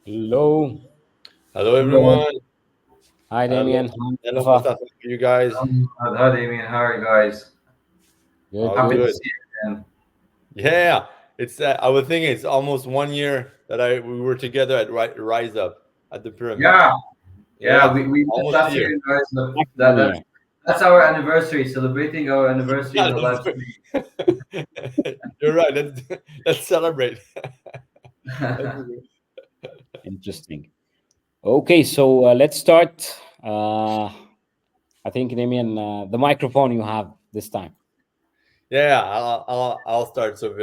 Hello. Hello, Hello. everyone. Hi, Hello, Damien. Hi, hello, Mustafa. Mostafa. How are you guys? Hi, Damien. How are you guys? Good, All Happy to good. good. see you again. Yeah, it's. I was thinking it's almost 1 year that we were together at Rise Up at the pyramid. Yeah, yeah. Yeah, We met almost a last year. year, guys. Look, Back 1 year. that's our anniversary. Celebrating our anniversary in Yeah, the live stream. you're right. Let's celebrate. Let's do it. Interesting. Okay, so let's start. I think, Damien, the microphone you have this time. Yeah, I'll start. So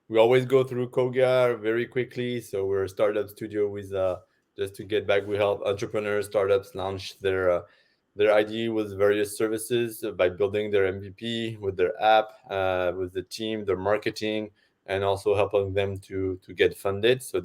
we always go through Cogya very quickly. So we're a startup studio with just to get back, we help entrepreneurs, startups launch their idea with various services by building their MVP with their app, with the team, their marketing, and also helping them to get funded. So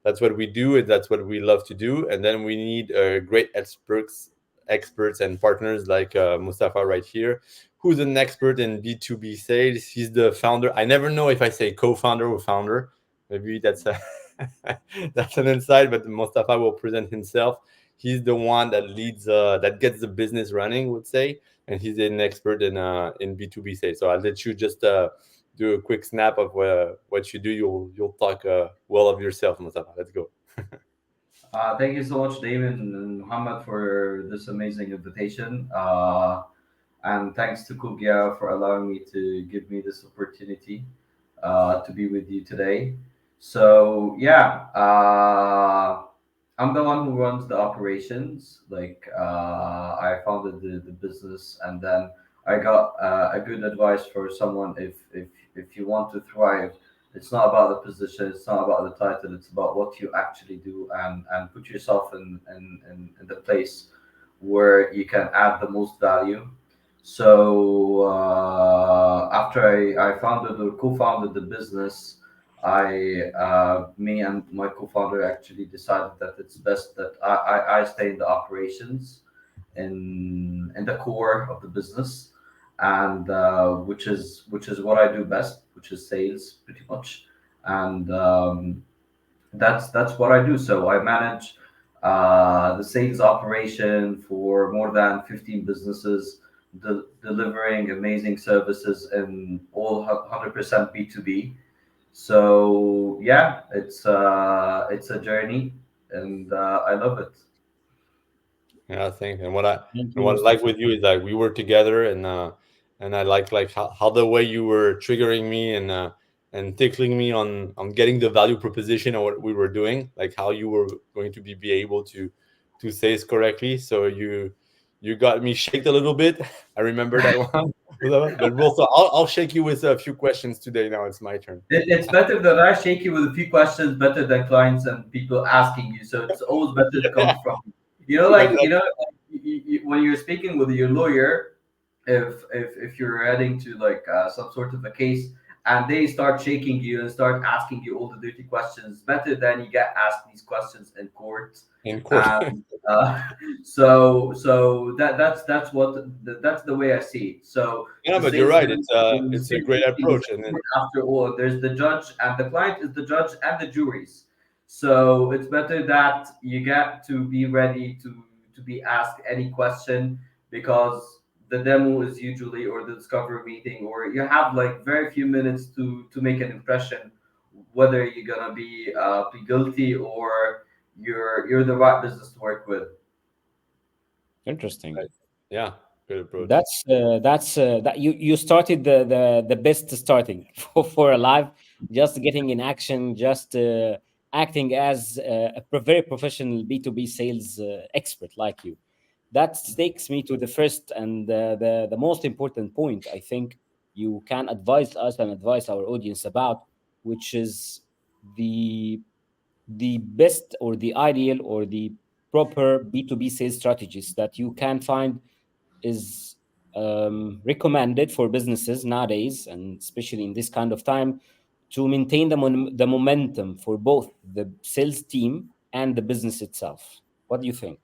that's what we do, and that's what we love to do. And then we need great experts and partners like Mustafa right here, who's an expert in B2B sales. He's the founder. I never know if I say co-founder or founder. Maybe that's a that's an insight, but Mustafa will present himself. He's the one that leads, that gets the business running, would say, and he's an expert in B2B sales. So I'll let you just do a quick snap of what you do. You'll talk well of yourself, Mustafa. Let's go. Thank you so much, Damien and Muhammad, for this amazing invitation. And thanks to Kugia for allowing me to give me this opportunity to be with you today. So yeah, I'm the one who runs the operations. I founded the business, and then I got a good advice for someone. If you want to thrive, it's not about the position, it's not about the title, it's about what you actually do, and put yourself in the place where you can add the most value. So after I founded or co-founded the business, me and my co-founder actually decided that it's best that I stay in the operations, in the core of the business, and which is what I do best, which is sales, pretty much, and that's what I do. So I manage the sales operation for more than 15 businesses, delivering amazing services in all 100% B2B. So yeah, it's a journey, and I love it. Yeah, I think, and what I Thank and you, what I like Mustafa. with you is like we were together, and I like how the way you were triggering me and tickling me on getting the value proposition of what we were doing, like how you were going to be able to say it correctly. So you got me shaked a little bit. I remember that one, but also I'll shake you with a few questions today. Now it's my turn. It's better that I shake you with a few questions better than clients and people asking you. So it's always better to come Yeah, from, that's when you're speaking with your lawyer, if you're heading to some sort of a case, and they start shaking you and start asking you all the dirty questions, better than you get asked these questions in court. in court. And so that's the way I see it. So Yeah, the but you're sales right. guy is It's a great approach, and then after all, there's the judge, and the client is the judge and the juries. So it's better that you get to be ready to be asked any question, because the demo is usually, or the discovery meeting, or you have like very few minutes to make an impression whether you're gonna be guilty, or you're the right business to work with. Interesting. right. Yeah, good approach. That you started the best starting for a live, just getting in action, just acting as a very professional B2B sales expert like you. That takes me to the first and the most important point I think you can advise us and advise our audience about, which is the the best or the ideal or the proper B2B sales strategies that you can find is recommended for businesses nowadays, and especially in this kind of time, to maintain the momentum for both the sales team and the business itself. What do you think?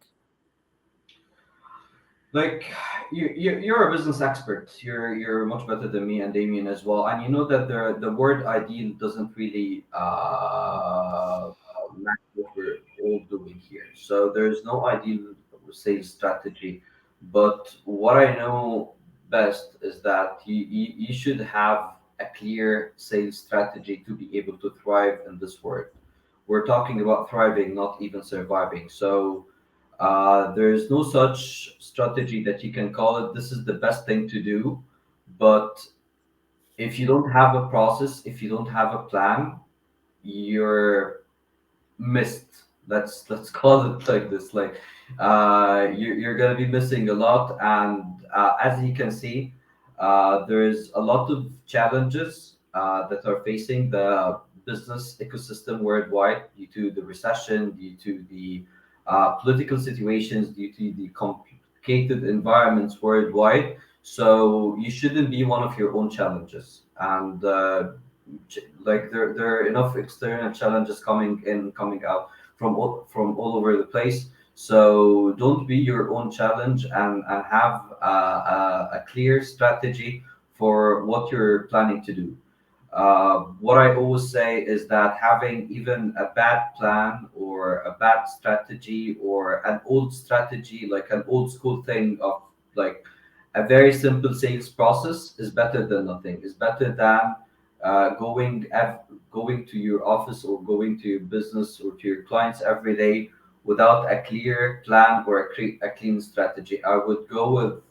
Like you're a business expert. You're much better than me and Damien as well. And you know that the word ideal doesn't really match what we're all doing here. So there's no ideal sales strategy, but what I know best is that you should have a clear sales strategy to be able to thrive in this world. We're talking about thriving, not even surviving. So there's no such strategy that you can call it. This is the best thing to do, but if you don't have a process, if you don't have a plan, you're missed. Let's call it like this. Like you're gonna be missing a lot, and as you can see, there's a lot of challenges that are facing the business ecosystem worldwide due to the recession, due to the political situations, due to the complicated environments worldwide. So you shouldn't be one of your own challenges, and like there are enough external challenges coming in, coming out from all over the place. So don't be your own challenge, and have a clear strategy for what you're planning to do. What I always say is that having even a bad plan or a bad strategy or an old strategy, like an old school thing of like a very simple sales process, is better than nothing. Is better than going to your office or going to your business or to your clients every day without a clear plan or a clean strategy. I would go with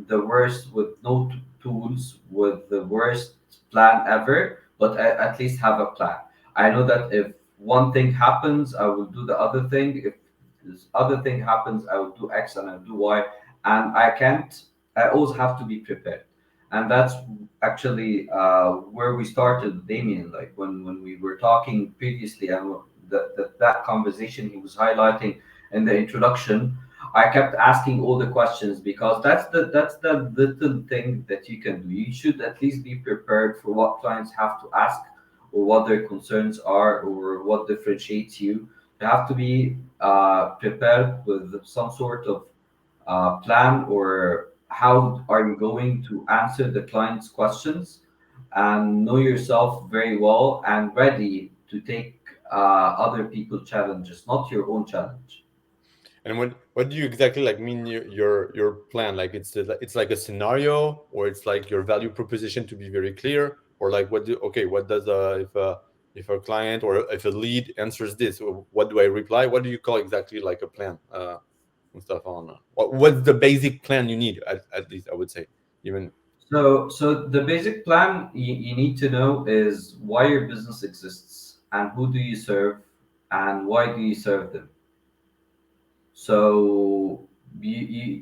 the worst, with no tools, with the worst plan ever, but at least have a plan. I know that if one thing happens, I will do the other thing. If this other thing happens, I will do X and I'll do Y. And I can't, I always have to be prepared. And that's actually where we started, Damien. Like when we were talking previously, and that conversation he was highlighting in the introduction, I kept asking all the questions because that's the little thing that you can do. You should at least be prepared for what clients have to ask, or what their concerns are, or what differentiates you. You have to be prepared with some sort of plan, or how are you going to answer the client's questions, and know yourself very well and ready to take other people's challenges, not your own challenge. And what do you exactly like mean your plan? Like it's like a scenario, or it's like your value proposition to be very clear, or like what does if a client or if a lead answers this, what do I reply? What do you call exactly like a plan, Mustafa? On what's the basic plan you need at least I would say even. So the basic plan you need to know is why your business exists, and who do you serve, and why do you serve them. So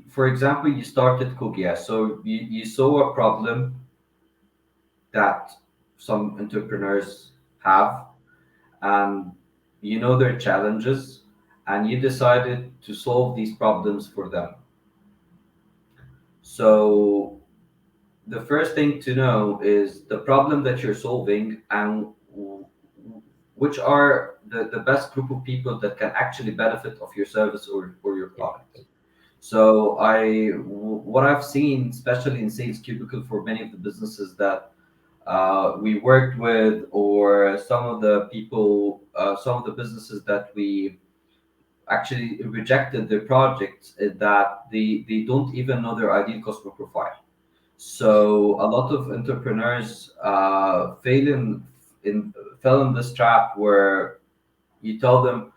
for example, you started Cogya. So you saw a problem that some entrepreneurs have, and you know their challenges, and you decided to solve these problems for them. So the first thing to know is the problem that you're solving, and which are the best group of people that can actually benefit of your service or your product. So what I've seen, especially in Sales Cubicle, for many of the businesses that we worked with, or some of the people, some of the businesses that we actually rejected their projects, is that they don't even know their ideal customer profile. So a lot of entrepreneurs in fell in this trap where you tell them,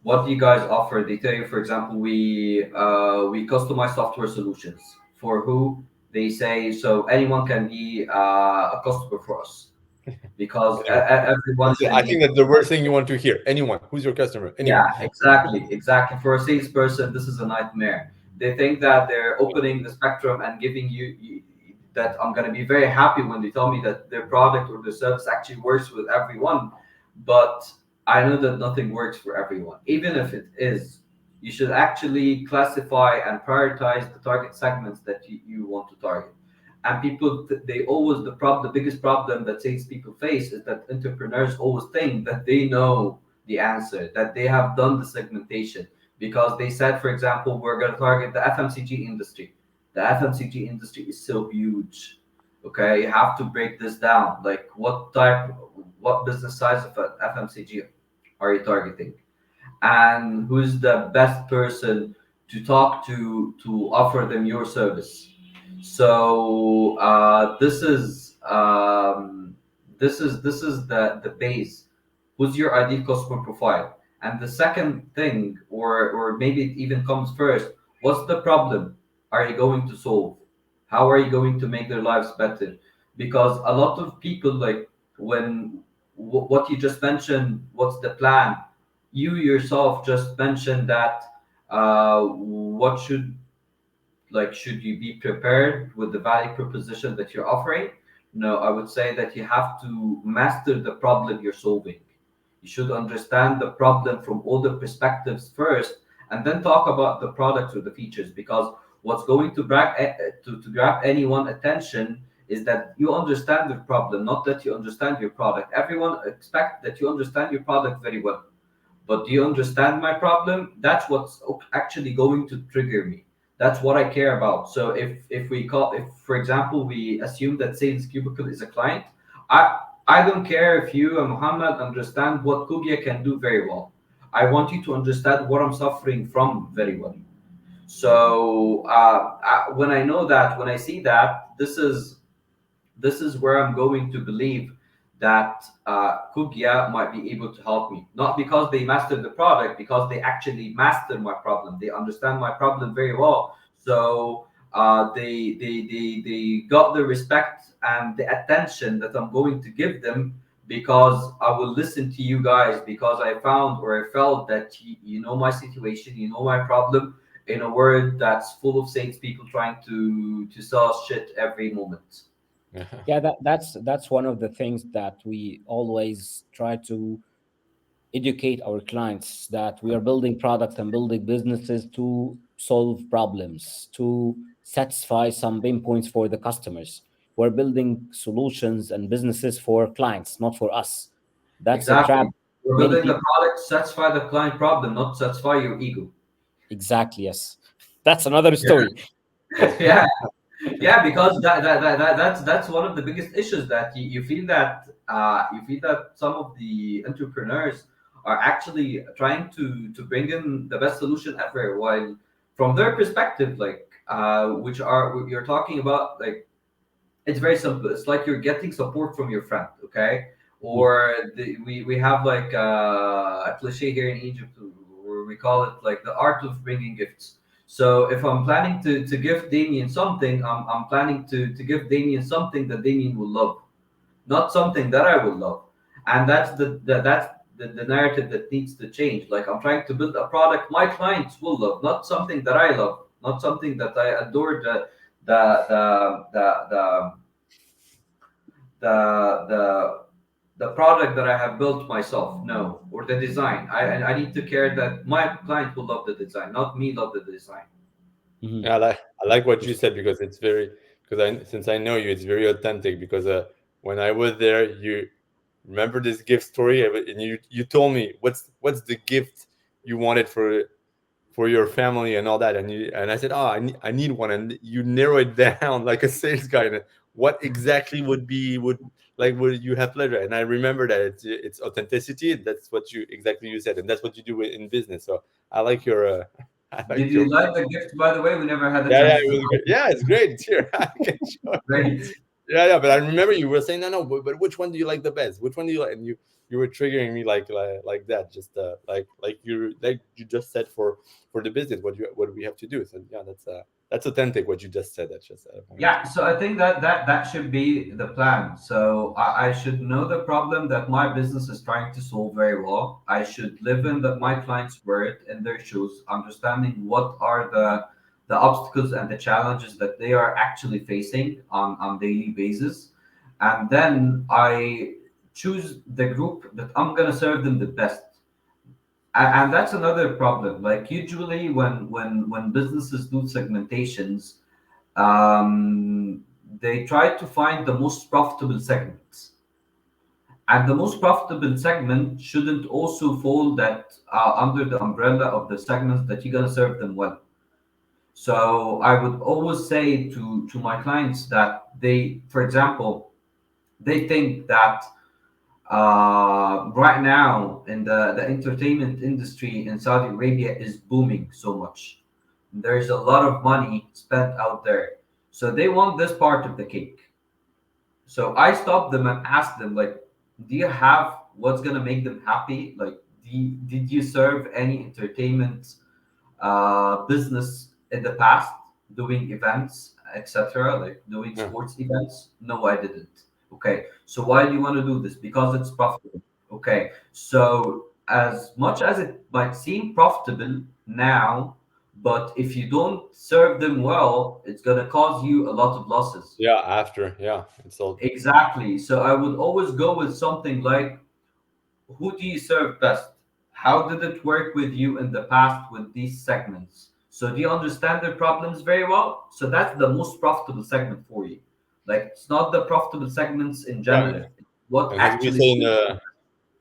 what do you guys offer? They tell you, for example, we customize software solutions. For who? They say, so anyone can be a customer for us, because Anyone. everyone can I be. think that's the worst thing you want to hear. Anyone who's your customer, anyone. Yeah, exactly, exactly. For a salesperson, this is a nightmare. They think that they're opening the spectrum and giving that I'm going to be very happy when they tell me that their product or their service actually works with everyone. But I know that nothing works for everyone. Even if it is, you should actually classify and prioritize the target segments that you want to target. And people, they always, the biggest problem that salespeople face is that entrepreneurs always think that they know the answer, that they have done the segmentation, because they said, for example, we're going to target the FMCG industry. The FMCG industry is so huge. Okay, you have to break this down. Like what business size of an FMCG? are you targeting, and who's the best person to talk to offer them your service. So this is the base. Who's your ideal customer profile? And the second thing, or maybe it even comes first, what's the problem are you going to solve? How are you going to make their lives better? Because a lot of people, like, when what you just mentioned, what's the plan, you yourself just mentioned that what should you be prepared with the value proposition that you're offering? No, I would say that you have to master the problem you're solving. You should understand the problem from all the perspectives first, and then talk about the products or the features. Because what's going to to grab anyone attention is that you understand the problem, not that you understand your product. Everyone expects that you understand your product very well, but do you understand my problem? That's what's actually going to trigger me. That's what I care about. So if for example we assume that Sales Cubicle is a client, I don't care if you and Muhammad understand what Cogya can do very well. I want you to understand what I'm suffering from very well. So when I know that, when I see that, this is where I'm going to believe that Kugya might be able to help me. Not because they mastered the product, because they actually mastered my problem. They understand my problem very well. So they got the respect and the attention that I'm going to give them, because I will listen to you guys, because I found or I felt that you know my situation, you know my problem, in a world that's full of salespeople trying to sell us shit every moment. Yeah, that's one of the things that we always try to educate our clients, that we are building products and building businesses to solve problems, to satisfy some pain points for the customers. We're building solutions and businesses for clients, not for us. That's a trap. Exactly. We're Many building the people. product to satisfy the client problem, not satisfy your ego. Exactly, yes. That's another story. Yeah, yeah, because that's one of the biggest issues, that you feel that some of the entrepreneurs are actually trying to bring in the best solution ever, while from their perspective, like which are you're talking about, like, it's very simple. It's like you're getting support from your friend, okay? Mhm. Or we have like a cliche here in Egypt, where we call it like the art of bringing gifts. So if I'm planning to give Damien something, I'm planning to give Damien something that Damien will love, not something that I will love. And that's the narrative that needs to change. Like, I'm trying to build a product my clients will love, not something that I love, not something that I adore, the the the the product that I have built myself. No, or the design. I need to care that my client will love the design, not me love the design. Mhm. Yeah, I like what you said, because it's very, because I, since I know you, it's very authentic. Because when I was there, you remember this gift story, and you told me what's the gift you wanted for your family and all that, and I said, oh, I need one, and you narrow it down like a sales guy. And what exactly would you have pleasure? And I remember that it's authenticity. And that's what you exactly you said, and that's what you do in business. So I like your I Did like you your like the gift, by the way? We never had a yeah, yeah, chance it to was great. Yeah, it's great. It's here. I can show you. great. Yeah, yeah. But I remember you were saying, no, no. But which one do you like the best? Which one do you like? And you were triggering me like that. Just like you just said for the business. What we have to do. So yeah, that's authentic. What you just said. That's just Yeah, so I think that should be the plan. So I should know the problem that my business is trying to solve very well. I should live in that my clients were it in their shoes, understanding what are the obstacles and the challenges that they are actually facing on daily basis, and then I choose the group that I'm gonna serve them the best. And that's another problem. Like, usually when businesses do segmentations, they try to find the most profitable segments, and the most profitable segment shouldn't also fall that under the umbrella of the segments that you're going to serve them well. So I would always say to my clients that they, for example, they think that Right now, in the entertainment industry in Saudi Arabia is booming so much. There's a lot of money spent out there. So they want this part of the cake. So I stopped them and asked them, like, do you have what's gonna make them happy? Like, did you serve any entertainment business in the past, doing events, etc., like doing Yeah. sports events? No, I didn't. Okay, so why do you want to do this? Because it's profitable. Okay, so as much as it might seem profitable now, but if you don't serve them well, it's gonna cause you a lot of losses. Yeah. After. Yeah. It's all. Exactly. So I would always go with something like, who do you serve best? How did it work with you in the past with these segments? So do you understand their problems very well? So that's the most profitable segment for you. Like, it's not the profitable segments in Yeah. general. It's what And as we actually say in suits you.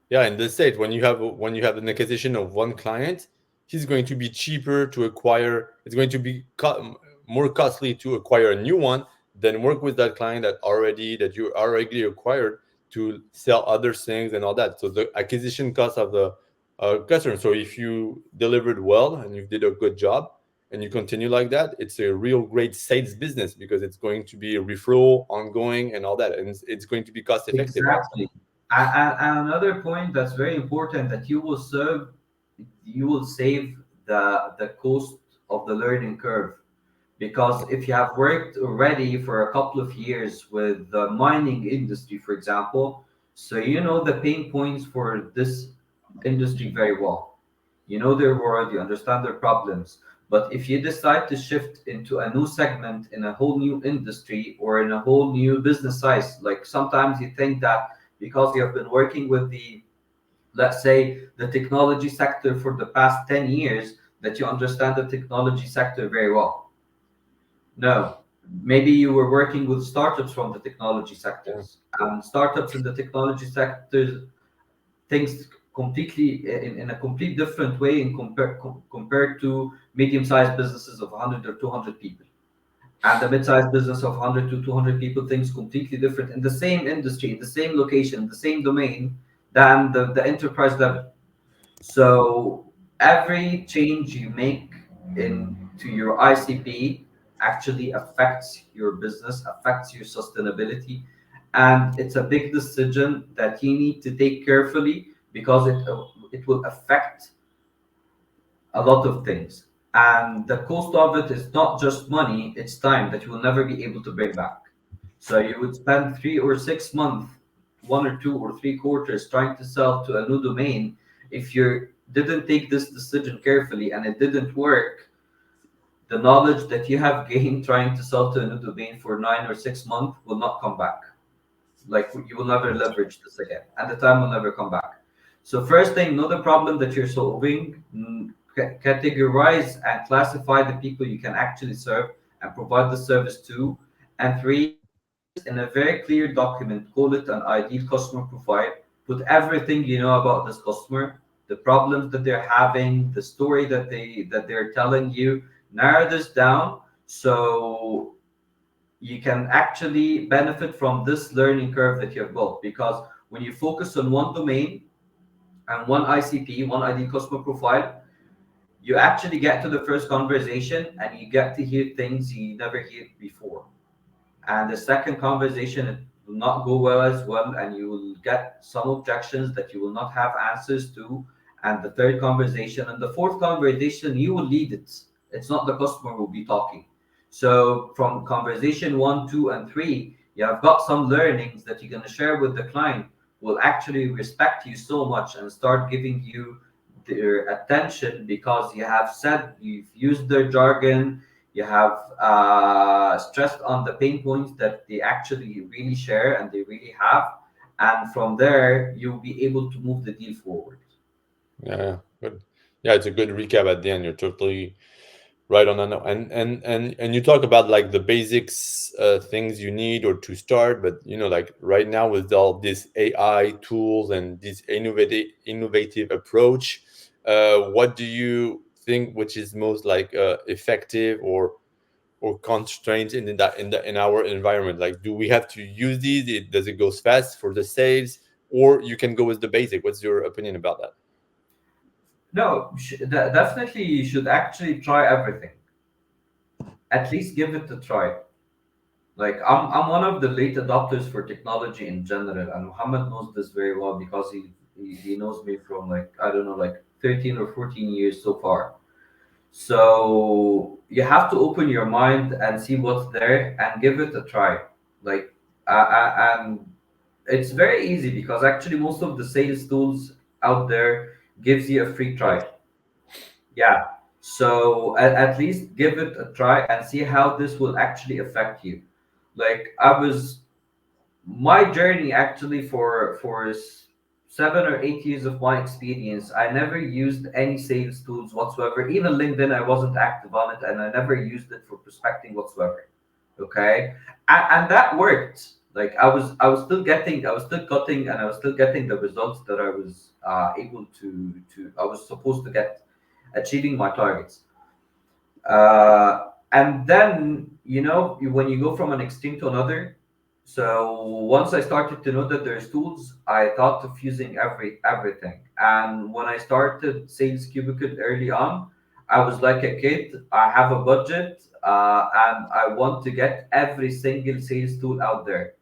yeah, in this state, when you have an acquisition of one client, he's going to be cheaper to acquire. It's going to be more costly to acquire a new one than work with that client that you already acquired to sell other things and all that. So the acquisition cost of the customer. So if you delivered well and you did a good job and you continue like that, it's a real great sales business because it's going to be a referral, ongoing, and all that, and it's going to be cost effective also. Exactly. And another point that's very important, that you will save the cost of the learning curve. Because if you have worked already for a couple of years with the mining industry, for example, so you know the pain points for this industry very well. You know their world, you understand their problems. But if you decide to shift into a new segment in a whole new industry or in a whole new business size, like sometimes you think that because you have been working with the, let's say, the technology sector for the past 10 years, that you understand the technology sector very well. No, maybe you were working with startups from the technology Yeah. sectors, and startups in the technology sectors things completely in a complete different way in compared to medium-sized businesses of 100 or 200 people. And the mid-sized business of 100 to 200 people thinks completely different in the same industry, in the same location, the same domain, than the enterprise level. So every change you make into your ICP actually affects your business, affects your sustainability, and it's a big decision that you need to take carefully, because it will affect a lot of things. And the cost of it is not just money, it's time that you will never be able to bring back. So you would spend 3 or 6 months, 1 or 2 or 3 quarters trying to sell to a new domain. If you didn't take this decision carefully and it didn't work, the knowledge that you have gained trying to sell to a new domain for 9 or 6 months will not come back. Like, you will never leverage this again, and the time will never come back. So first thing, know the problem that you're solving, categorize and classify the people you can actually serve and provide the service to. And three, put this in a very clear document, call it an ideal customer profile. Put everything you know about this customer, the problems that they're having, the story that they're telling you. Narrow this down, so you can actually benefit from this learning curve that you have built. Because when you focus on one domain and one ICP, one ideal customer profile, you actually get to the first conversation and you get to hear things you never heard before. And the second conversation, it will not go well as well, and you will get some objections that you will not have answers to. And the third conversation and the fourth conversation, you will lead it. It's not the customer who will be talking. So from conversation one, two, and three, you have got some learnings that you're going to share with the client, will actually respect you so much and start giving you their attention, because you have said, you've used their jargon, you have stressed on the pain points that they actually really share and they really have. And from there, you'll be able to move the deal forward. Yeah, good. Yeah, it's a good recap at the end. You're totally right on that. And you talk about like the basics, things you need or to start, but like right now with all these AI tools and this innovative approach, what do you think which is most like effective or constraints in our environment? Like, do we have to use these? Does it go fast for the sales? or you can go with the basic? What's your opinion about that? No, definitely you should actually try everything. At least give it a try. Like I'm one of the late adopters for technology in general, and Muhammad knows this very well because he knows me from like I don't know like 13 or 14 years so far. So you have to open your mind and see what's there and give it a try. Like and it's very easy because actually most of the sales tools out there gives you a free Yes. try. Yeah. So at least give it a try and see how this will actually affect you. Like I was my journey actually for 7 or 8 years of my experience, I never used any sales tools whatsoever. Even LinkedIn, I wasn't active on it, and I never used it for prospecting whatsoever. Okay, and that worked. Like I was still cutting, and I was still getting the results that I was able to I was supposed to get, achieving my targets. And then when you go from an extreme to another, so once I started to know that there's tools, I thought of using everything. And when I started Sales Cubicle early on, I was like a kid. I have a budget, and I want to get every single sales tool out there.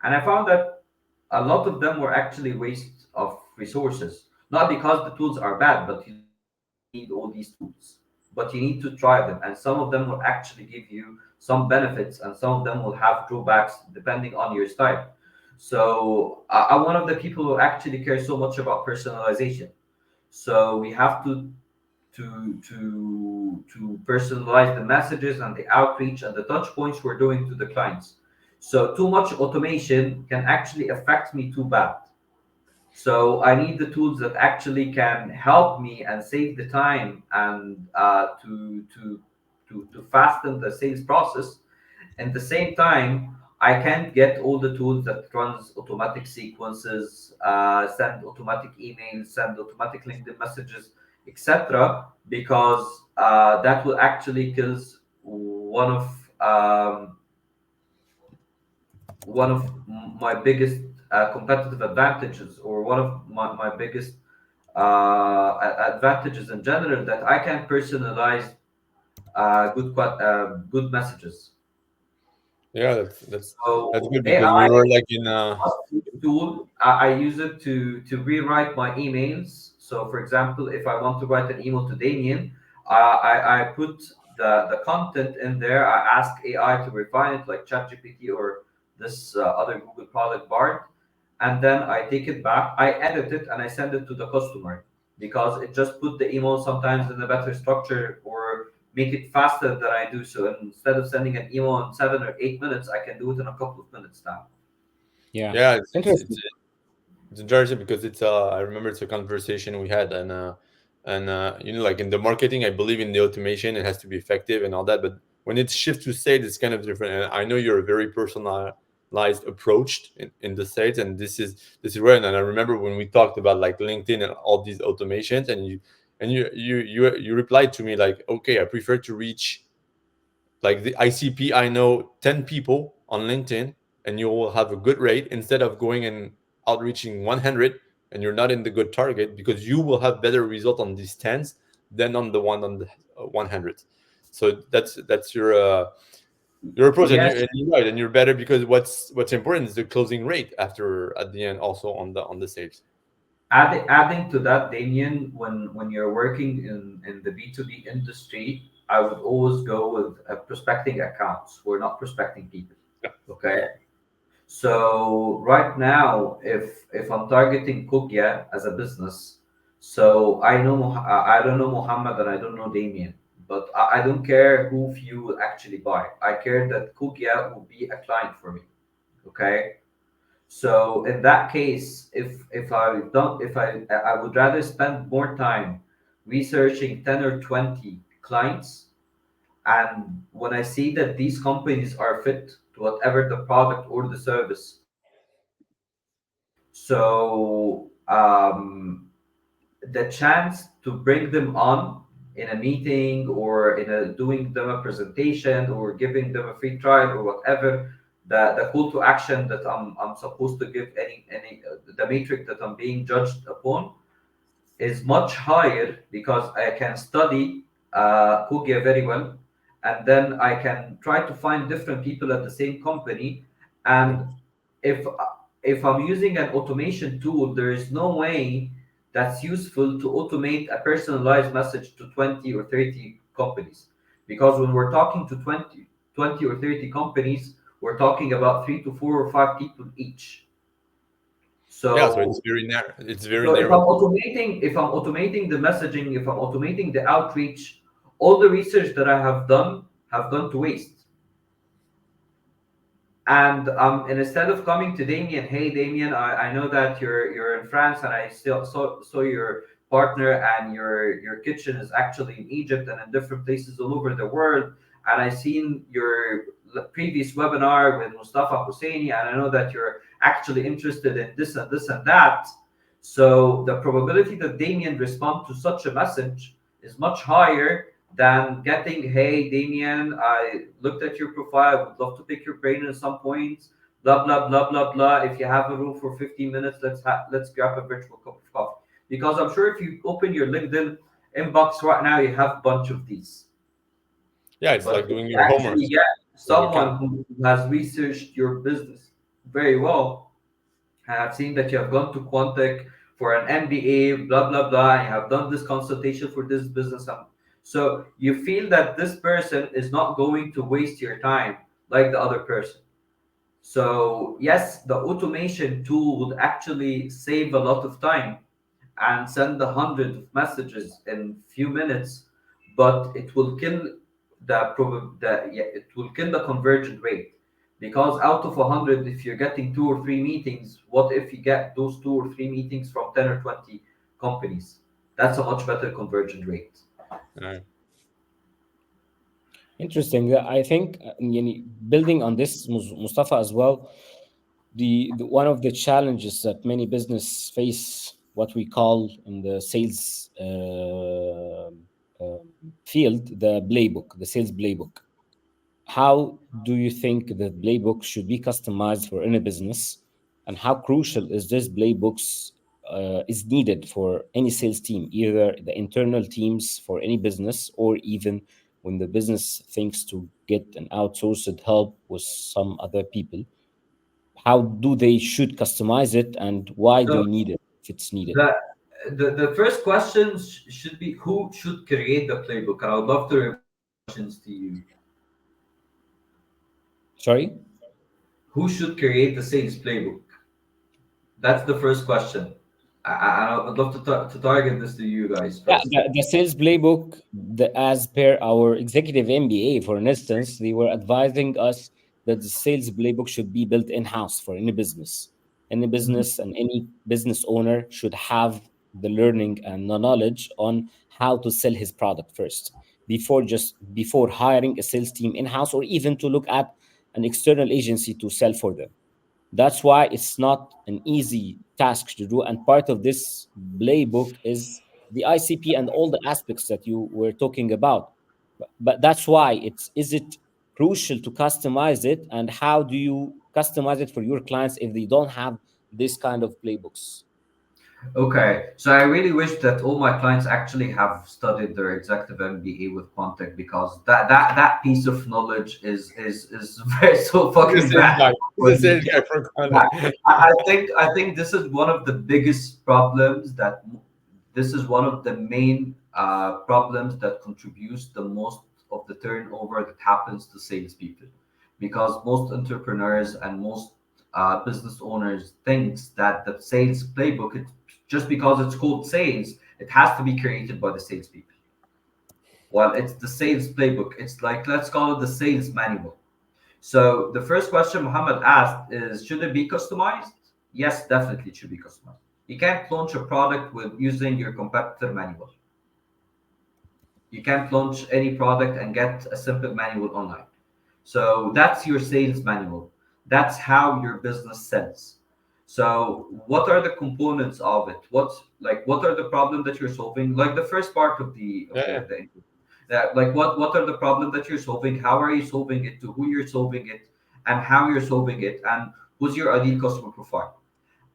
And I found that a lot of them were actually waste of resources. Not because the tools are bad, but you don't actually need all these tools. But you need to try them, and some of them will actually give you some benefits, and some of them will have drawbacks depending on your style. So I'm one of the people who actually care so much about personalization. So we have to personalize the messages and the outreach and the touch points we're doing to the clients. So too much automation can actually affect me too bad. So I need the tools that actually can help me and save the time and to fasten the sales process. At the same time, I can't get all the tools that runs automatic sequences, send automatic emails, send automatic LinkedIn messages, etc. Because that will actually kills one of my biggest competitive advantages, or one of my biggest advantages in general, that I can personalize good messages. Yeah, that's So good because we AI were like in tool, I use it to rewrite my emails. So for example, if I want to write an email to Damien, I put the content in there. I ask AI to refine it like ChatGPT or this other Google product Bard, and then I take it back, I edit it, and I send it to the customer, because it just put the email sometimes in a better structure or make it faster than I do. So instead of sending an email in 7 or 8 minutes, I can do it in a couple of minutes now. Yeah. yeah, Interesting. it's interesting because it's I remember it's a conversation we had, and like in the marketing, I believe in the automation, it has to be effective and all that, but when it shifts to sales, it's kind of different. And I know you're a very personalized approach in the sales, and this is rare. And I remember when we talked about like LinkedIn and all these automations, and you replied to me like, okay, I prefer to reach like the ICP, I know 10 people on LinkedIn, and you will have a good rate instead of going and outreaching 100 and you're not in the good target, because you will have better result on these tens than on the one on the 100. So that's your approach, and Yes, you're right, and you're better because what's important is the closing rate after at the end, also on the sales. adding to that, Damien, when you're working in the B2B industry, I would always go with prospecting accounts. We're not prospecting people. Okay. So right now, if I'm targeting Cogya as a business, so I don't know Muhammad and I don't know Damien, but I don't care who few will actually buy. I care that Cogya will be a client for me. Okay. So in that case, if I don't if I would rather spend more time researching 10 or 20 clients, and when I see that these companies are fit to whatever the product or the service I'm selling, so the chance to bring them on in a meeting or in a doing them a presentation or giving them a free trial or whatever, the call to action that I'm supposed to give, any the matrix that I'm being judged upon is much higher, because I can study Cogya very well, and then I can try to find different people at the same company. And if if I'm using an automation tool, there is no way that's useful to automate a personalized message to 20 or 30 companies, because when we're talking to 20 or 30 companies, we're talking about 3 to 4 or 5 people each. Yeah, so it's So very narrow. It's very so narrow. if I'm automating the messaging, if I'm automating the outreach, all the research that I have gone to waste. And instead of coming to Damien, hey Damien, I know that you're in France, and I still saw your partner, and your kitchen is actually in Egypt and in different places all over the world. And I seen your previous webinar with Mostafa Husseiny, and I know that you're actually interested in this and this and that. So the probability that Damien respond to such a message is much higher than getting, hey Damien, I looked at your profile, I would love to pick your brain at some point, blah blah blah blah blah. If you have a room for 15 minutes, let's grab a virtual cup of coffee. Because I'm sure if you open your LinkedIn inbox right now, you have a bunch of these. Yeah, it's But like if doing you your homework. actually get So it can. someone who has researched your business very well, I have seen that you have gone to Quantec for an MBA, blah blah blah, and you have done this consultation for this business. So you feel that this person is not going to waste your time like the other person. So yes, the automation tool would actually save a lot of time and send 100 of messages in few minutes, but it will kill it will kill the conversion rate, because out of 100, if you're getting 2 or 3 meetings, what if you get those 2 or 3 meetings from 10 or 20 companies? That's a much better conversion rate. Uh, Interesting. I think building on this, Mustafa, as well, the one of the challenges that many business face, what we call in the sales field, the playbook, the sales playbook. How do you think the playbook should be customized for any business, and how crucial is this playbooks is needed for any sales team, either the internal teams for any business, or even when the business thinks to get an outsourced help with some other people? How do they should customize it, and why do So you need it if it's needed? the the first question should be, who should create the playbook? And I would love to reverse the questions to you. Sorry. Who should create the sales playbook? That's the first question. I'd love to target this to you guys Yeah, first. the sales playbook, as per our executive MBA, for instance, they were advising us that the sales playbook should be built in house for any business. Any Mhm. business and any business owner should have the learning and the knowledge on how to sell his product first, before hiring a sales team in house, or even to look at an external agency to sell for them. That's why it's not an easy task to do. And part of this playbook is the ICP and all the aspects that you were talking about. But that's why is it crucial to customize it, and how do you customize it for your clients if they don't have this kind of playbooks? Okay, so I really wish that all my clients actually have studied their executive MBA with Quantec, because that piece of knowledge is very so the fucking sales guy. valuable He's for the me. sales guy from Yeah, Canada. I think this is one of the biggest problems that this is one of the main problems that contributes the most of the turnover that happens to salespeople, because most entrepreneurs and most business owners thinks that the sales playbook, just because it's called sales, it has to be created by the salespeople. Well, it's the sales playbook. It's like, let's call it the sales manual. So the first question Muhammad asked is, should it be customized? Yes, definitely it should be customized. You can't launch a product with using your competitor manual. You can't launch any product and get a simple manual online. So that's your sales manual. That's how your business sells. So what are the components of it? What are the problems that you're solving? Like the first part of Yeah, yeah. the that, like what are the problems that you're solving? How are you solving it? To who you're solving it? and how you're solving it, and who's your ideal customer profile.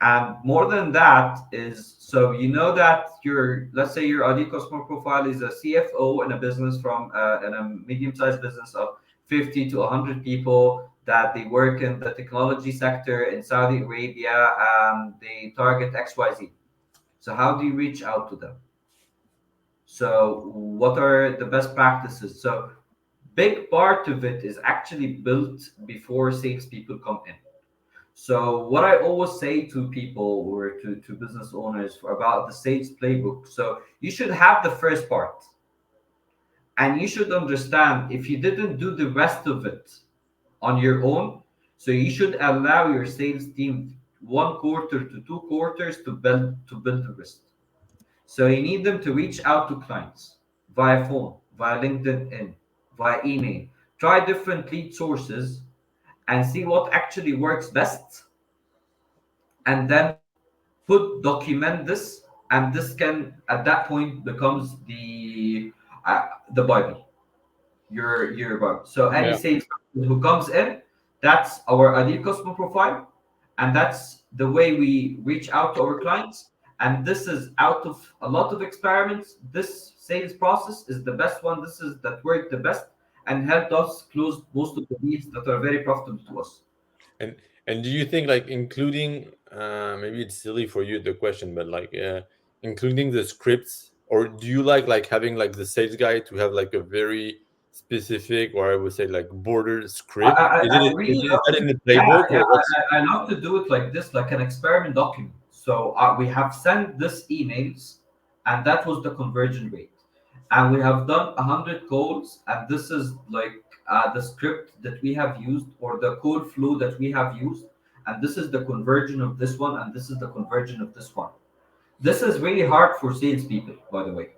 And more than that is, so you know that your, let's say your ideal customer profile is a CFO in a business from in a medium-sized business of 50 to 100 people, that they work in the technology sector in Saudi Arabia, and they target XYZ. So how do you reach out to them? So what are the best practices? So big part of it is actually built before salespeople come in. So what I always say to people, or to business owners, about the sales playbook, so you should have the first part, and you should understand if you didn't do the rest of it on your own, so you should allow your sales team 1 quarter to 2 quarters to build the rest. So you need them to reach out to clients via phone, via LinkedIn, via email. Try different lead sources and see what actually works best, and then document this, and this can at that point becomes the Bible, your Bible. So any Yeah. salesperson who comes in, that's our ideal customer profile, and that's the way we reach out to our clients. And this is out of a lot of experiments. This sales process is the best one. This is that worked the best and helped us close most of the deals that are very profitable to us. And do you think like including maybe it's silly for you the question, but like including the scripts, or do you like having like the sales guy to have like a very specific, or I would say like border I, script? I, I Is really it love that to, in the yeah, playbook yeah, or what's? I love to do it like this, like an experiment document. So we have sent this emails, and that was the conversion rate. And we have done 100 calls, and this is like the script that we have used, or the code flow that we have used. And this is the conversion of this one, and this is the conversion of this one. This is really hard for salespeople, by the way.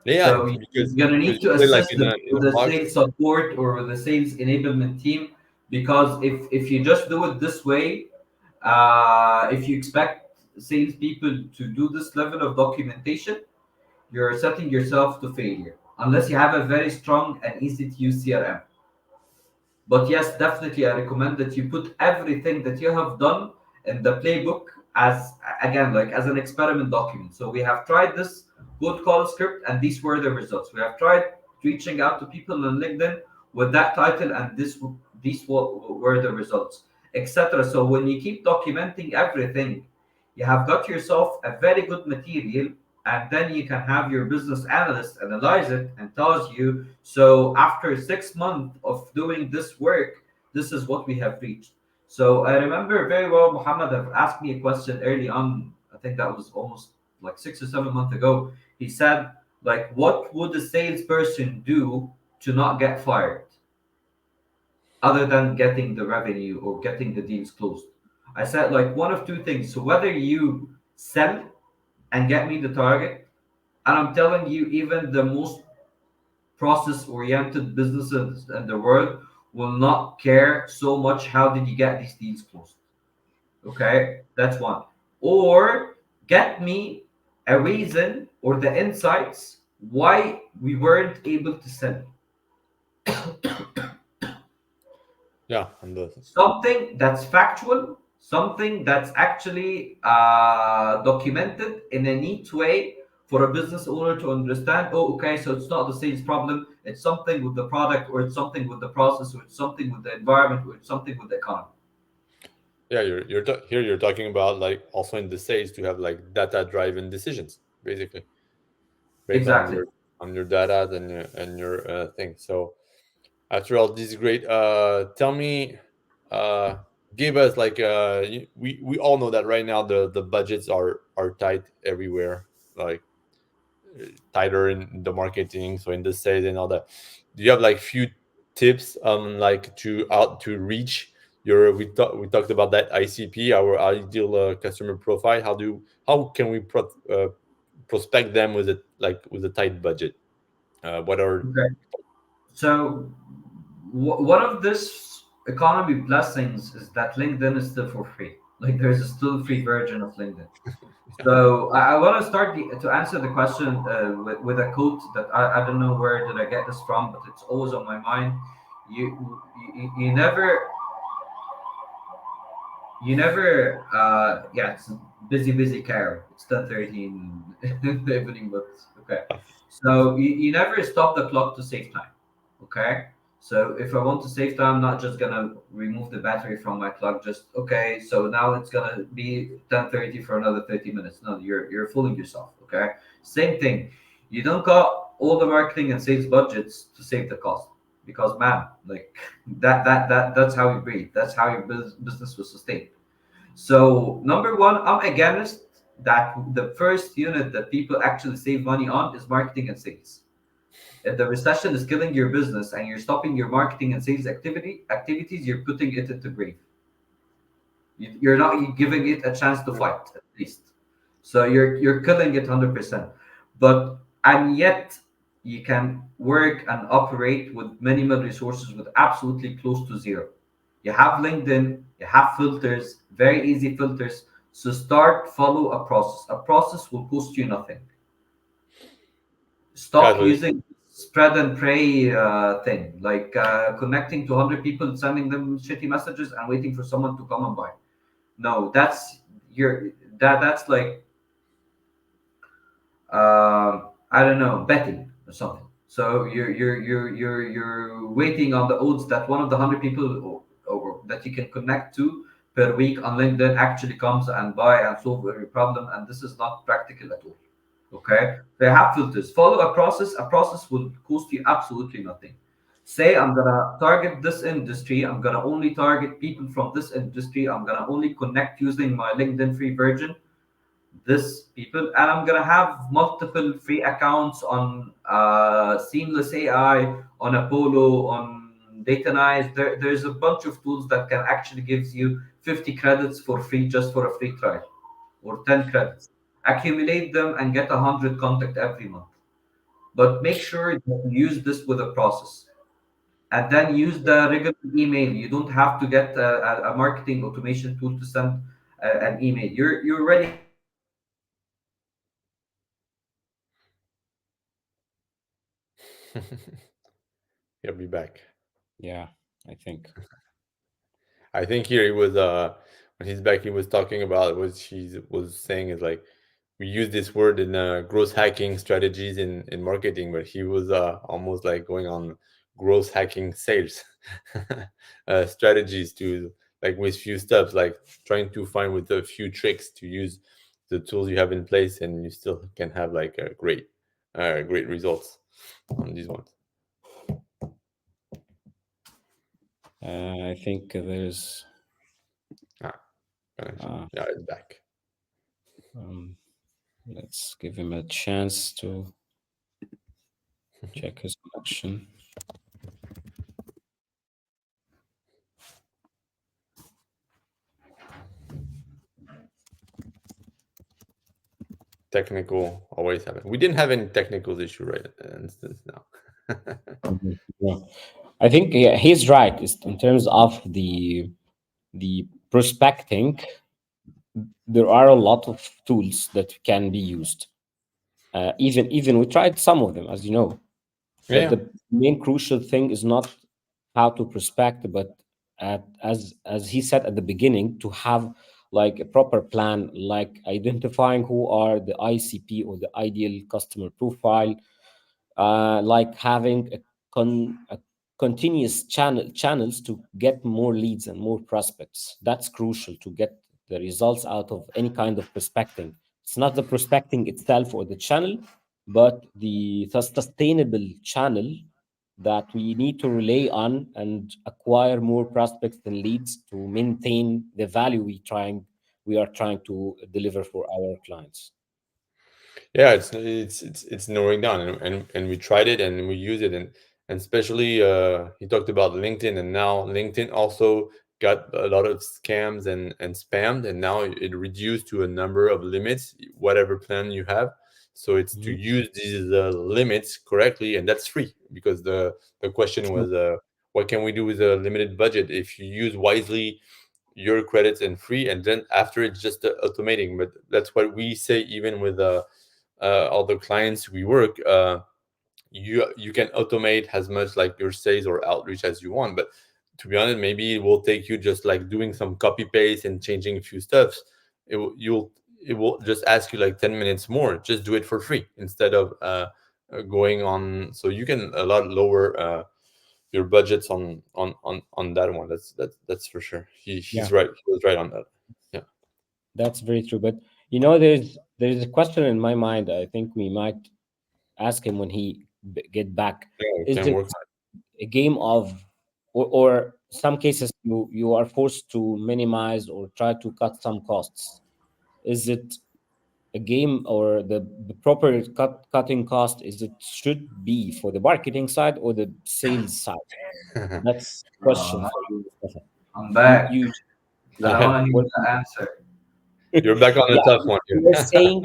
Yeah, So you're gonna because need you to play like assist them in with a the box. sales support or the sales enablement team, because if you just do it this way, if you expect salespeople to do this level of documentation, you're setting yourself to failure unless you have a very strong and easy to use CRM. But yes, definitely, I recommend that you put everything that you have done in the playbook as, again, like as an experiment document. So we have tried this good call script, and these were the results. We have tried reaching out to people on LinkedIn with that title, and these were the results, etc. So when you keep documenting everything, you have got yourself a very good material, and then you can have your business analyst analyze it and tells you, so after 6 months of doing this work, this is what we have reached. So I remember very well Muhammad have asked me a question early on. I think that was almost like 6 or 7 months ago. He said, like, what would a salesperson do to not get fired other than getting the revenue or getting the deals closed? I said, like, one of two things. So whether you sell and get me the target, and I'm telling you, even the most process oriented businesses in the world will not care so much how did you get these deals closed. Okay, that's one. Or get me a reason or the insights why we weren't able to sell. Yeah, and the Something that's factual, something that's actually documented in a neat way for a business owner to understand. Oh, okay, so it's not the sales problem, it's something with the product, or it's something with the process, or it's something with the environment, or it's something with the economy. yeah, here you're talking about like also in the sales to have like data driven decisions, basically based Exactly. on your data and your thing. So after all, this is great. Tell me, uh, give us like we all know that right now the budgets are tight everywhere, like tighter in the marketing, so in the sales and all that. Do you have like few tips on like to out to reach your we talked about that ICP, our ideal customer profile. How can we prospect them with a like with a tight budget? What are Okay. So one of this economy blessings is that LinkedIn is still for free. Like there's a still free version of LinkedIn. So I want to start to answer the question with a quote that I don't know where did I get this from, but it's always on my mind. You never you never yeah, it's busy Carol. It's 10:13 in the evening, but okay. So you never stop the clock to save time. Okay. So if I want to save time, I'm not just gonna remove the battery from my clock. Just okay. So now it's gonna be 10:30 for another 30 minutes. No, you're fooling yourself. Okay. Same thing. You don't got all the marketing and sales budgets to save the cost because man, like that's how you breathe. That's how your business will sustain. So number one, I'm against that the first unit that people actually save money on is marketing and sales. If the recession is killing your business and you're stopping your marketing and sales activities, you're putting it into grave. You're not giving it a chance to fight at least. So you're killing it 100%. But and yet you can work and operate with minimal resources with absolutely close to zero. You have LinkedIn, you have filters, very easy filters. So start, follow a process. A process will cost you nothing. Yeah, Stop so using spread and pray thing, like connecting to 100 people, sending them shitty messages and waiting for someone to come and buy. No, that's your that's like I don't know, betting or something. So you're waiting on the odds that one of the 100 people or that you can connect to per week on LinkedIn actually comes and buy and solve your problem, and this is not practical at all. Okay, they have filters. Follow a process. A process will cost you absolutely nothing. Say I'm gonna target this industry. I'm gonna only target people from this industry. I'm gonna only connect using my LinkedIn free version this people, and I'm gonna have multiple free accounts on Seamless AI, on Apollo, on Datanize. There's a bunch of tools that can actually gives you 50 credits for free just for a free trial, or 10 credits. Accumulate them and get 100 contact every month. But make sure that you use this with a process. And then use the regular email. You don't have to get a marketing automation tool to send an email. You already have the tools. Use them and automate them. he'll be back. Yeah, I think. I think here he was when he's back he was talking about what she was saying is like we use this word in growth hacking strategies in marketing, but he was almost like going on growth hacking sales strategies to like with few steps, like trying to find with a few tricks to use the tools you have in place, and you still can have like a great results on these ones. I think there's Ah, connection. uh, Yeah, it's back. um, let's give him a chance to check his connection. Technical always happen. We didn't have any technical issue right instance now. Mhm. Yeah. I think yeah, he's right in terms of the prospecting. There are a lot of tools that can be used. Even we tried some of them, as you know. But Yeah. the main crucial thing is not how to prospect, but as he said at the beginning, to have like a proper plan, like identifying who are the ICP or the ideal customer profile, like having a continuous channels to get more leads and more prospects. That's crucial to get the results out of any kind of prospecting. It's not the prospecting itself or the channel, but the sustainable channel that we need to rely on and acquire more prospects and leads to maintain the value we are trying to deliver for our clients. Yeah, it's narrowing down, and we tried it and we use it, and especially he talked about LinkedIn, and now LinkedIn also got a lot of scams and spammed, and now it reduced to a number of limits, whatever plan you have. So it's to Mhm. use these limits correctly, and that's free because the question True. was what can we do with a limited budget if you use wisely your credits and free, and then after it's just automating. But that's what we say even with all the clients we work, you can automate as much like your sales or outreach as you want, but to be honest, maybe it will take you just like doing some copy paste and changing a few stuffs. It will just ask you like 10 minutes more. Just do it for free instead of going on. So you can a lot lower your budgets on that one. That's for sure. He's Yeah, right. He was right on that. Yeah. that's very true. But you know, there's a question in my mind. I think we might ask him when he get back. Yeah, it Is can there work. a game of, or some cases you are forced to minimize or try to cut some costs? Is it a game, or the proper cutting cost, is it should be for the marketing side or the sales side? That's a question Uh, for you, Mustafa. I'm You back, you and I yeah. want to hear What? the answer. You're back on the Yeah, tough one you here. were saying,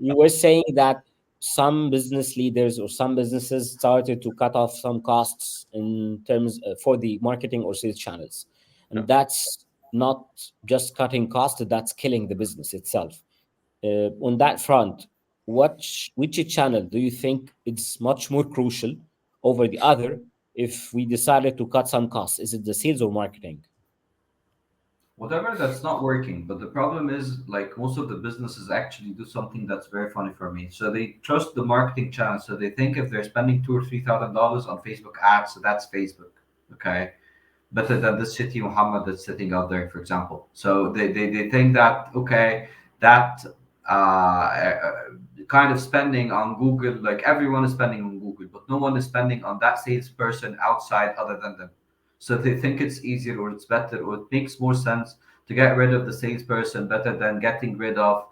you were saying that some business leaders or some businesses started to cut off some costs in terms for the marketing or sales channels, Yeah. and that's not just cutting costs, that's killing the business itself. On that front, which channel do you think it's much more crucial over the other if we decided to cut some costs? Is it the sales or marketing? Whatever that's not working, but the problem is like most of the businesses actually do something that's very funny for me. So they trust the marketing channel. So they think if they're spending $2 or $3,000 on Facebook ads, so that's Facebook. Okay, better than this shitty Muhammad that's sitting out there, for example. So they think that okay, that kind of spending on Google, like everyone is spending on Google, but no one is spending on that salesperson outside other than them. So they think it's easier or it's better or it makes more sense to get rid of the salesperson better than getting rid of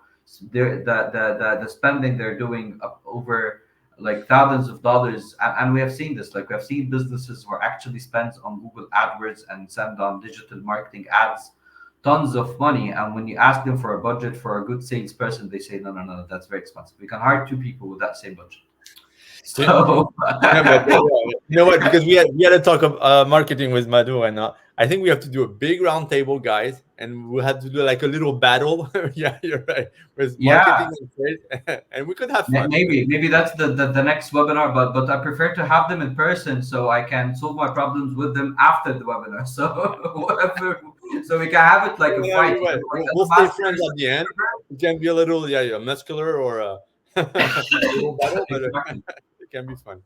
the spending they're doing up over like thousands of dollars, and we have seen this, like we have seen businesses who are actually spent on Google AdWords and send on digital marketing ads tons of money, and when you ask them for a budget for a good salesperson, they say no, that's very expensive, we can hire two people with that same budget. See? So Yeah, but you know what? Because we had a talk of marketing with Madhu, and I think we have to do a big round table, guys, and we have to do like a little battle. Yeah, you're right. With yeah, marketing and sales, and we could have fun. maybe that's the next webinar, but I prefer to have them in person so I can solve my problems with them after the webinar. So whatever, so we can have it like a Yeah, fight, you're right. like We'll a stay friends masters. at the end. It can be a little, yeah, muscular or a little battle, but Exactly. it can be fun.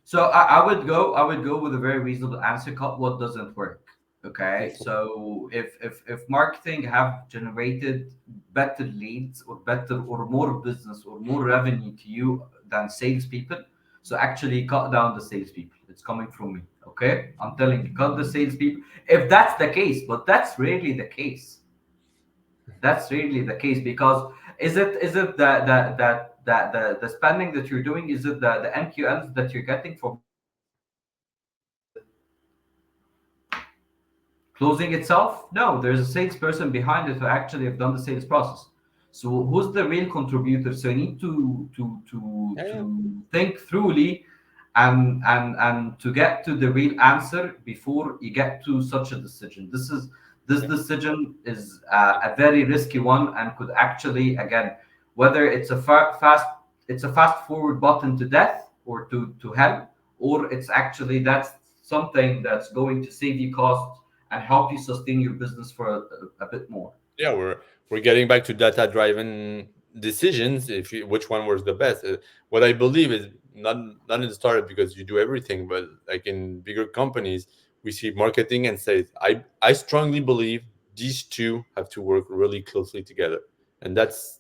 So I would go with a very reasonable answer. Cut what doesn't work. Okay, so if marketing have generated better leads or better or more business or more revenue to you than salespeople, so actually cut down the salespeople. It's coming from me. Okay, I'm telling you, cut the salespeople. If that's the case, but that's rarely the case. That's really the case because is it the spending that you're doing, is it the MQLs that you're getting from closing itself? No, there's a salesperson behind it who actually have done the sales process. So who's the real contributor? So you need Yeah, yeah. to think thoroughly and to get to the real answer before you get to such a decision. This decision is a very risky one and could actually again, whether it's a fast forward button to death or to hell, or it's actually that's something that's going to save you costs and help you sustain your business for a bit more. Yeah, we're getting back to data driven decisions. If you, which one was the best? What I believe is not in the startup because you do everything, but like in bigger companies, we see marketing and sales. I strongly believe these two have to work really closely together, and that's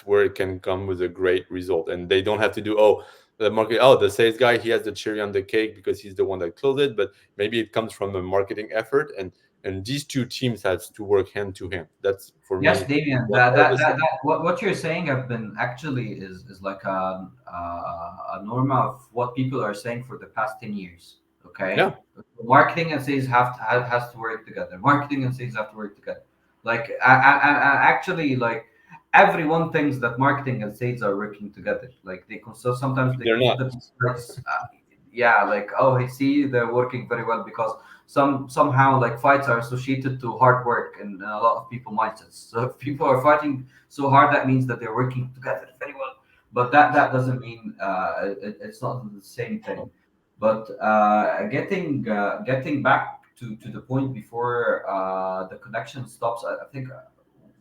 where it can come with a great result. And they don't have to do the market. Oh, the sales guy, he has the cherry on the cake because he's the one that closed it. But maybe it comes from a marketing effort, and these two teams has to work hand to hand. That's for Yes, me Damien, one part of the same. what you're saying have been actually is like a norm of what people are saying for the past 10 years. Yeah, Okay, marketing and sales has to work together. Marketing and sales have to work together. Like actually, like everyone thinks that marketing and sales are working together. Like so sometimes they they're not. consider themselves, yeah, like oh, I see they're working very well because somehow like fights are associated to hard work and a lot of people mindsets. So if people are fighting so hard, that means that they're working together very well. But that doesn't mean it's not the same thing. But getting back to the point before the connection stops. I think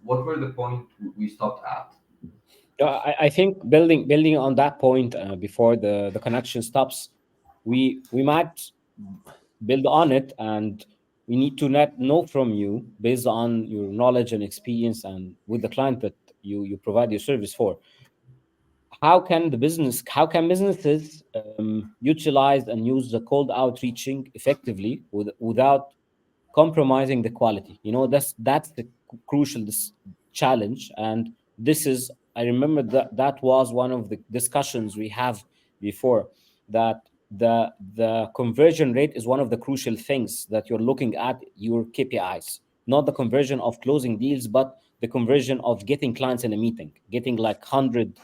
what were the point we stopped at? I think building on that point, before the connection stops, we might build on it, and we need to net know from you, based on your knowledge and experience and with the client that you provide your service for. How can businesses utilize and use the cold outreaching effectively without compromising the quality? That's the crucial challenge. And this is, I remember that was one of the discussions we have before, that the conversion rate is one of the crucial things that you're looking at your KPIs, not the conversion of closing deals, but the conversion of getting clients in a meeting. Getting like 100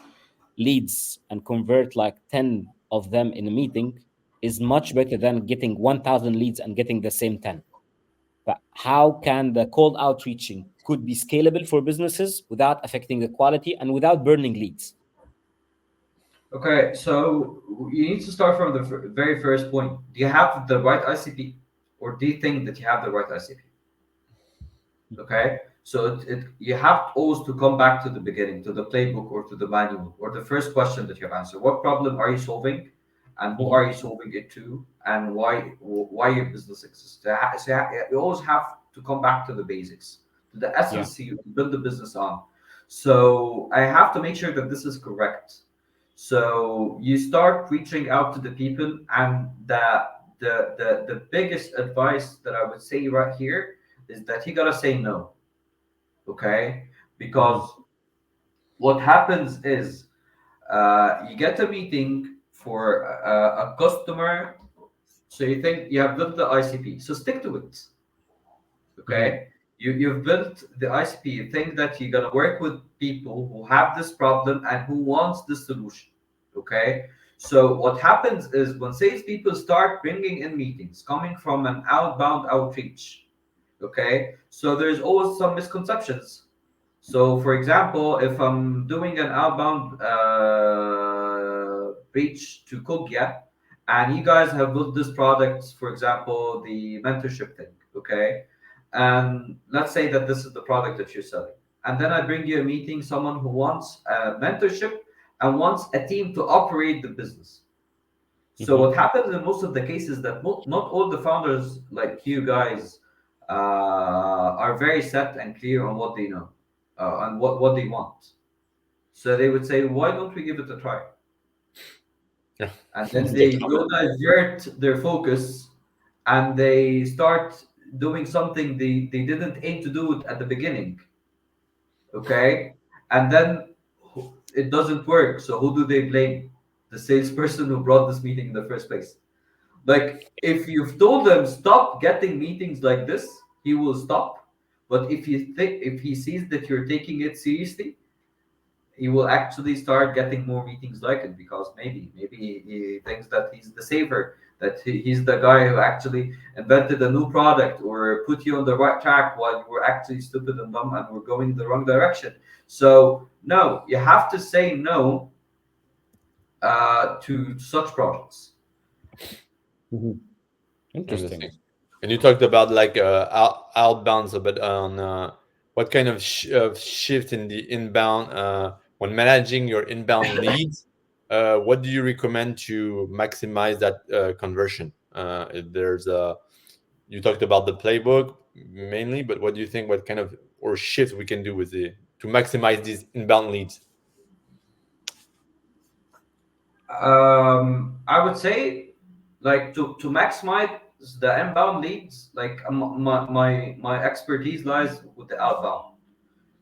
leads and convert like 10 of them in a meeting is much better than getting 1,000 leads and getting the same 10. But how can the cold outreaching could be scalable for businesses without affecting the quality and without burning leads? Okay, so you need to start from the very first point. Do you have the right ICP, or do you think that you have the right ICP? Okay, so you have always to come back to the beginning, to the playbook or to the manual or the first question that you answer. What problem are you solving, and who are Mhm. you solving it to, and why your business exists? You always have to come back to the basics, to the Yeah. essence you build the business on. So I have to make sure that this is correct. So you start reaching out to the people, and the biggest advice that I would say right here is that you gotta say no. Okay, Mhm. because what happens is you get a meeting for a customer, so you think you have built the ICP, so stick to it. Mhm. Okay, you've built the ICP. You think that you're gonna work with people who have this problem and who wants this solution. Okay, so what happens is when salespeople start bringing in meetings coming from an outbound outreach, okay, so there's always some misconceptions. So, for example, if I'm doing an outbound reach to Cogya, and you guys have built this product, for example, the mentorship thing, okay, and let's say that this is the product that you're selling, and then I bring you a meeting, someone who wants mentorship and wants a team to operate the business. So Mhm. what happens in most of the cases that not all the founders like you guys are very set and clear on what they know and what they want. So they would say, why don't we give it a try? Yeah. And then It's they the go divert their focus, and they start doing something they didn't aim to do it at the beginning. Okay. And then it doesn't work. So who do they blame? The salesperson who brought this meeting in the first place. Like, if you've told them stop getting meetings like this, he will stop. But if he sees that you're taking it seriously, he will actually start getting more meetings like it, because maybe he thinks that he's the saver, that he's the guy who actually invented a new product or put you on the right track while you were actually stupid and dumb and were going the wrong direction. So no, you have to say no to such projects. Mhm. Interesting. Understand. And you talked about like outbounds, but on what kind of shift in the inbound when managing your inbound leads. What do you recommend to maximize that conversion? If there's a, you talked about the playbook mainly, but what do you think? What kind of or shift we can do with the to maximize these inbound leads? I would say, like, to maximize the inbound leads, like my expertise lies with the outbound.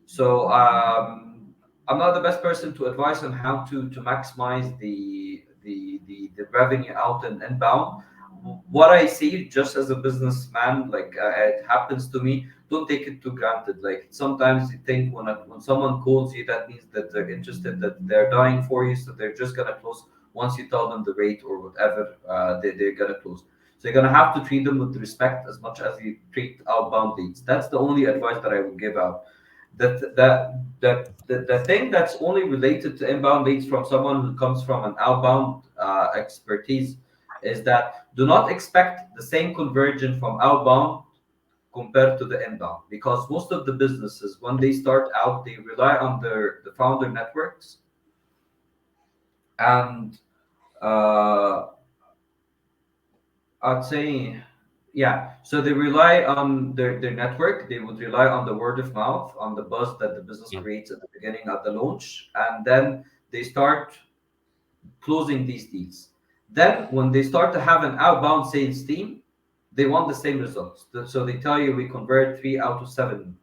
So I'm not the best person to advise on how to maximize the revenue out and inbound. What I see just as a businessman, like it happens to me, don't take it to granted. Like, sometimes you think when someone calls you, that means that they're interested, that they're dying for you, so they're just gonna close once you tell them the rate or whatever they're gonna close. So you're gonna have to treat them with respect as much as you treat outbound leads. That's the only advice that I would give out. The thing that's only related to inbound leads from someone who comes from an outbound expertise is that do not expect the same conversion from outbound compared to the inbound, because most of the businesses when they start out they rely on the founder networks, and uh, I'd say, yeah. So they rely on their network. They would rely on the word of mouth, on the buzz that the business Mm. creates at the beginning, at the launch, and then they start closing these deals. Then, when they start to have an outbound sales team, they want the same results. So they tell you we convert 3 out of 7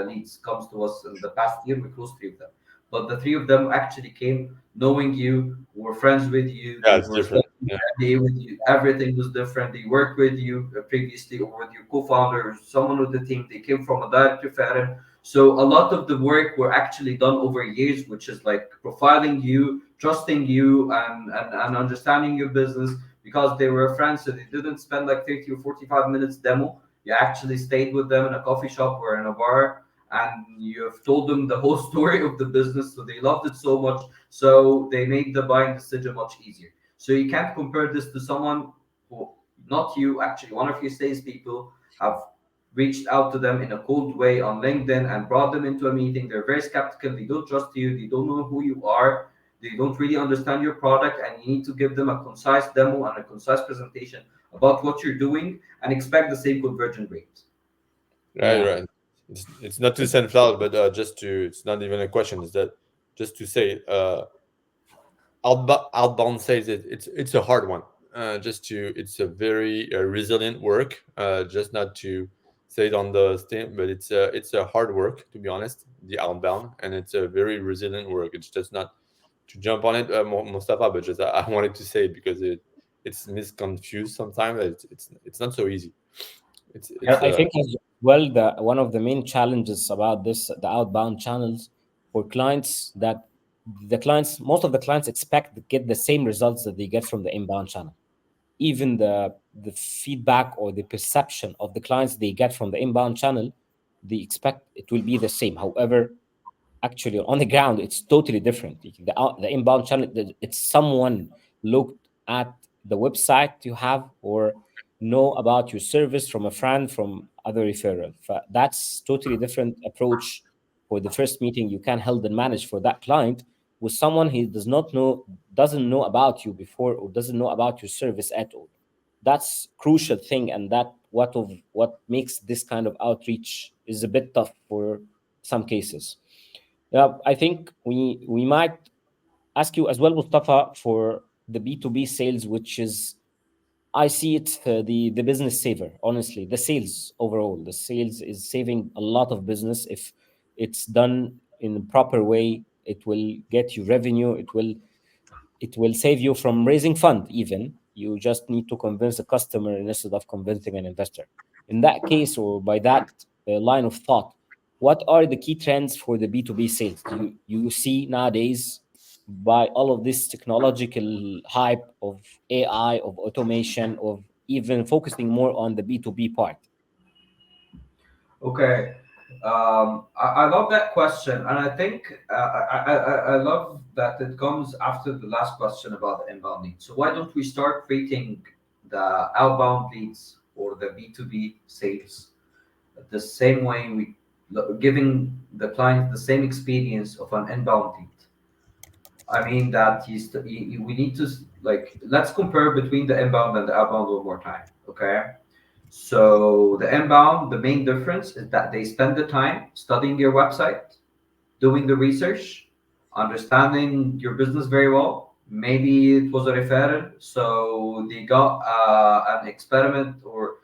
leads comes to us in the past year. We closed 3 of them, but the 3 of them actually came knowing you, were friends with you, Yeah, they it's were different. spending Yeah. a day with you. Everything was different. They worked with you previously, or with your co-founder, or someone with the team. They came from a direct referral. So a lot of the work were actually done over years, which is like profiling you, trusting you, and understanding your business, because they were friends. So they didn't spend like 30 or 45 minutes demo. You actually stayed with them in a coffee shop or in a bar, and you've told them the whole story of the business. So they loved it so much. So they made the buying decision much easier. So you can't compare this to someone who, not you, actually, one of your salespeople have reached out to them in a cold way on LinkedIn and brought them into a meeting. They're very skeptical. They don't trust you. They don't know who you are. They don't really understand your product. And you need to give them a concise demo and a concise presentation about what you're doing and expect the same conversion rate. Right, Yeah. right. It's not to send flowers, but just to, it's not even a question. Is that just to say, outbound sales, it's a hard one. Just to, it's a very resilient work. Just not to say it on the stem, but it's a hard work, to be honest. The outbound, and it's a very resilient work. It's just not to jump on it, Mustafa, but just I wanted to say it because it's misconfused sometimes. It's not so easy. It's I think as well, the one of the main challenges about this, the outbound channels for clients, that the clients, most of the clients expect to get the same results that they get from the inbound channel. Even the feedback or the perception of the clients they get from the inbound channel, they expect it will be the same. However, actually on the ground it's totally different. The inbound channel, it's someone looked at the website you have or know about your service from a friend, from other referral. That's totally different approach for the first meeting you can hold and manage for that client with someone he doesn't know about you before, or doesn't know about your service at all. That's crucial thing, and that what makes this kind of outreach is a bit tough for some cases. Yeah, I think we might ask you as well, Mustafa, for the B2B sales, which is, I see it, the business saver. Honestly, the sales overall, the sales is saving a lot of business if it's done in a proper way. It will get you revenue. It will save you from raising fund. Even you just need to convince a customer instead of convincing an investor. In that case, or by that line of thought, what are the key trends for the B2B sales you see nowadays, by all of this technological hype of AI, of automation, of even focusing more on the B2B part? Okay. I love that question, and I think I love that it comes after the last question about the inbound leads. So why don't we start treating the outbound leads or the B2B sales the same way we giving the client the same experience of an inbound lead. I mean that we need to like, let's compare between the inbound and the outbound one more time. Okay. So the inbound, the main difference is that they spend the time studying your website, doing the research, understanding your business very well. Maybe it was a referral, so they got an experiment or